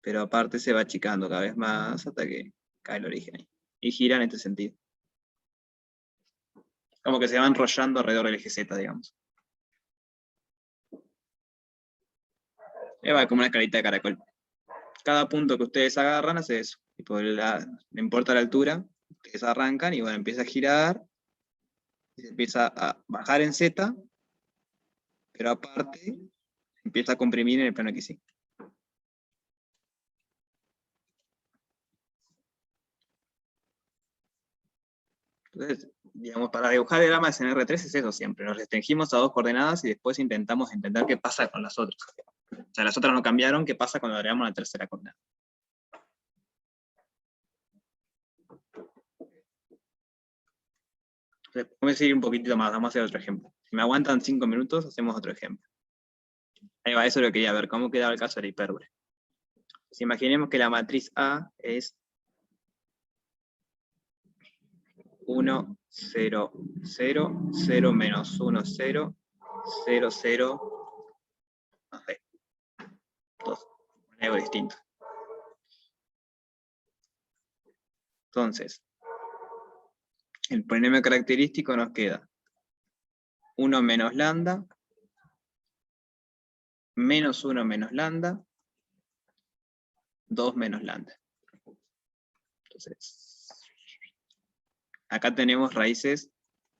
S1: pero aparte se va achicando cada vez más hasta que cae el origen ahí. Y gira en este sentido. Como que se va enrollando alrededor del eje Z, digamos. Va como una carita de caracol. Cada punto que ustedes agarran hace eso. Tipo, no importa la altura, ustedes arrancan y bueno, empieza a girar, y se empieza a bajar en Z, pero aparte empieza a comprimir en el plano XY. Entonces, digamos, para dibujar diagramas en R3 es eso siempre. Nos restringimos a 2 coordenadas y después intentamos entender qué pasa con las otras. O sea, las otras no cambiaron, ¿qué pasa cuando agregamos la tercera coordenada? Entonces, vamos a seguir un poquitito más, vamos a hacer otro ejemplo. Si me aguantan 5 minutos, hacemos otro ejemplo. Ahí va, eso lo quería ver, cómo quedaba el caso de la hipérbole. Si imaginemos que la matriz A es 1, 0, 0, 0, menos 1, 0, 0, 0, no sé, 2, algo distinto. Entonces, el polinomio característico nos queda 1 menos lambda, menos 1 menos lambda, 2 menos lambda. Entonces, acá tenemos raíces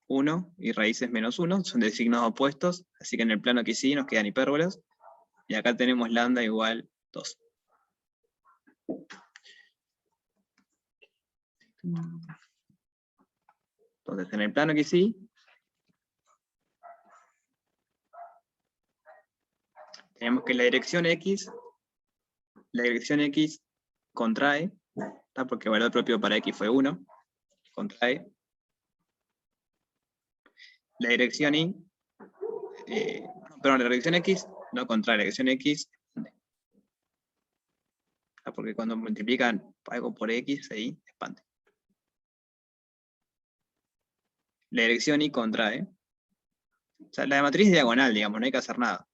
S1: 1 y raíces menos 1, son de signos opuestos, así que en el plano que sí nos quedan hipérbolas, y acá tenemos lambda igual 2. Entonces, en el plano que sí, tenemos que la dirección X contrae, ¿tá? Porque el valor propio para X fue 1, contrae. La dirección Y, perdón, la dirección X no contrae, la dirección X expande. ¿Tá? Porque cuando multiplican algo por X, ahí expande. La dirección Y contrae. O sea, la matriz es diagonal, digamos, no hay que hacer nada.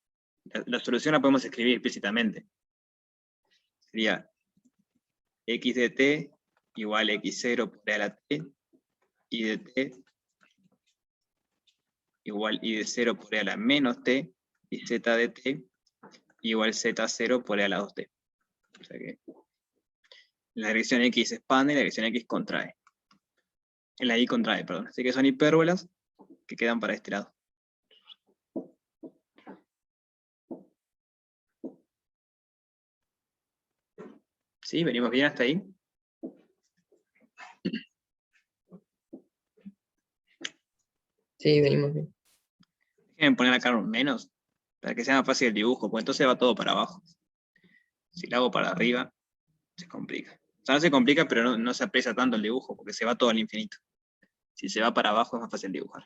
S1: La solución la podemos escribir explícitamente. Sería X de t igual X0 por E a la t, Y de t igual Y de 0 por E a la menos t, y Z de t igual Z0 por E a la 2t. O sea que la dirección X expande y la dirección X contrae. La Y contrae, perdón. Así que son hipérbolas que quedan para este lado. ¿Sí? ¿Venimos bien hasta ahí?
S4: Sí, venimos bien.
S1: Déjenme poner acá un menos, para que sea más fácil el dibujo, porque entonces va todo para abajo. Si lo hago para arriba, se complica. O sea, no se complica, pero no se aprecia tanto el dibujo, porque se va todo al infinito. Si se va para abajo es más fácil dibujar.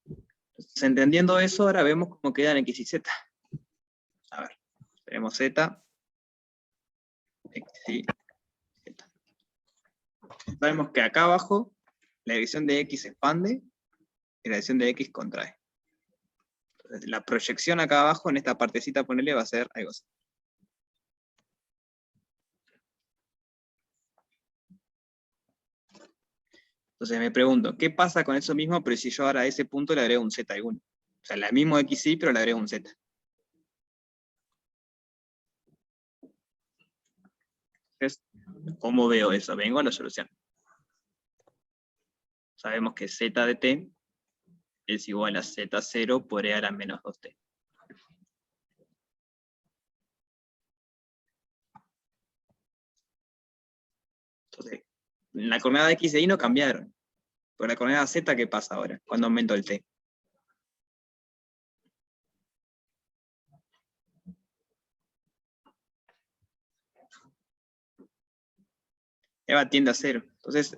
S1: Entonces, entendiendo eso, ahora vemos cómo quedan X y Z. A ver, tenemos Z, X y Z. Sabemos que acá abajo la dirección de X expande y la dirección de X contrae. Entonces, la proyección acá abajo, en esta partecita, ponele, va a ser algo así. Entonces me pregunto, ¿qué pasa con eso mismo, pero si yo ahora a ese punto le agrego un Z alguno? O sea, la mismo XY, pero le agrego un Z. Entonces, ¿cómo veo eso? Vengo a la solución. Sabemos que Z de t es igual a Z0 por E a la menos 2t. Entonces, la coordenada X y Y no cambiaron. Pero la coordenada Z, ¿qué pasa ahora? Cuando aumento el t. EVA tiende a 0. Entonces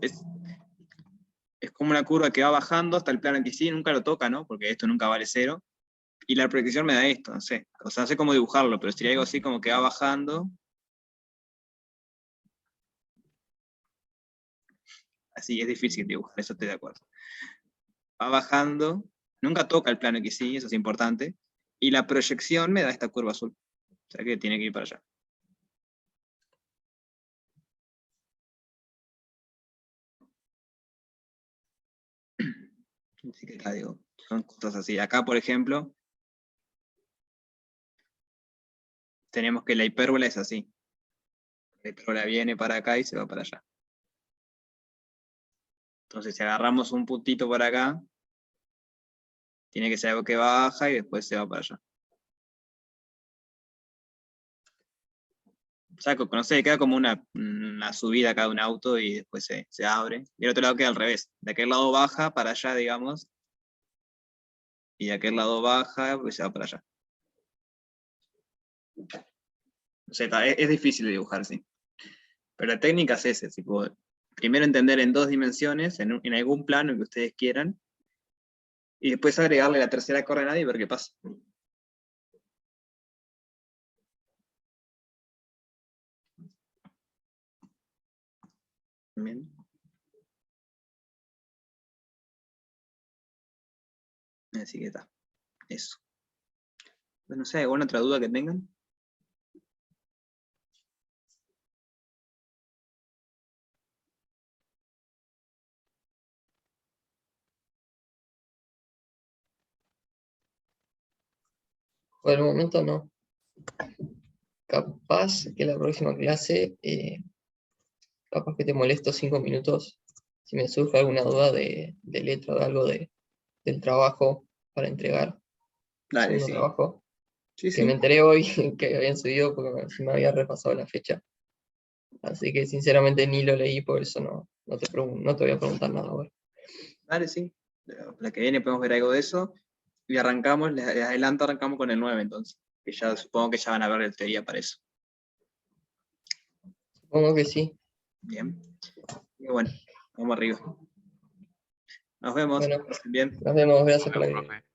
S1: es como una curva que va bajando hasta el plano que sí, nunca lo toca, ¿no? Porque esto nunca vale 0. Y la proyección me da esto, no sé. O sea, no sé cómo dibujarlo, pero sería algo así como que va bajando. Así, es difícil dibujar, eso estoy de acuerdo. Va bajando, nunca toca el plano XY, eso es importante. Y la proyección me da esta curva azul. O sea que tiene que ir para allá. Así que acá digo, son cosas así. Acá, por ejemplo, tenemos que la hipérbola es así. La hipérbola viene para acá y se va para allá. Entonces, si agarramos un puntito por acá, tiene que ser algo que baja y después se va para allá. O sea, no sé, queda como una subida acá de un auto y después se abre. Y el otro lado queda al revés. De aquel lado baja para allá, digamos. Y de aquel lado baja, pues se va para allá. O sea, es difícil de dibujar, sí. Pero la técnica es esa, tipo, primero entender en 2 dimensiones, en algún plano que ustedes quieran, y después agregarle la tercera coordenada y ver qué pasa. Bien. Así que está. Eso. Bueno, no sé, ¿alguna otra duda que tengan?
S4: Por el momento no. Capaz que la próxima clase, capaz que te molesto 5 minutos si me surge alguna duda de letra o de algo del trabajo para entregar.
S1: Dale,
S4: Segundo
S1: sí.
S4: trabajo.
S1: Sí,
S4: Que me
S1: sí.
S4: enteré hoy que habían subido porque se me había repasado la fecha. Así que sinceramente ni lo leí, por eso no te voy a preguntar nada ahora.
S1: Dale, sí. La que viene podemos ver algo de eso. Y arrancamos, les adelanto, arrancamos con el 9 entonces. Que ya supongo que ya van a ver la teoría para eso.
S4: Supongo que sí.
S1: Bien. Y bueno, vamos arriba. Nos vemos.
S4: Bueno,
S1: Pasen bien.
S4: nos vemos, gracias
S2: Nos
S4: por la
S2: vemos, profe.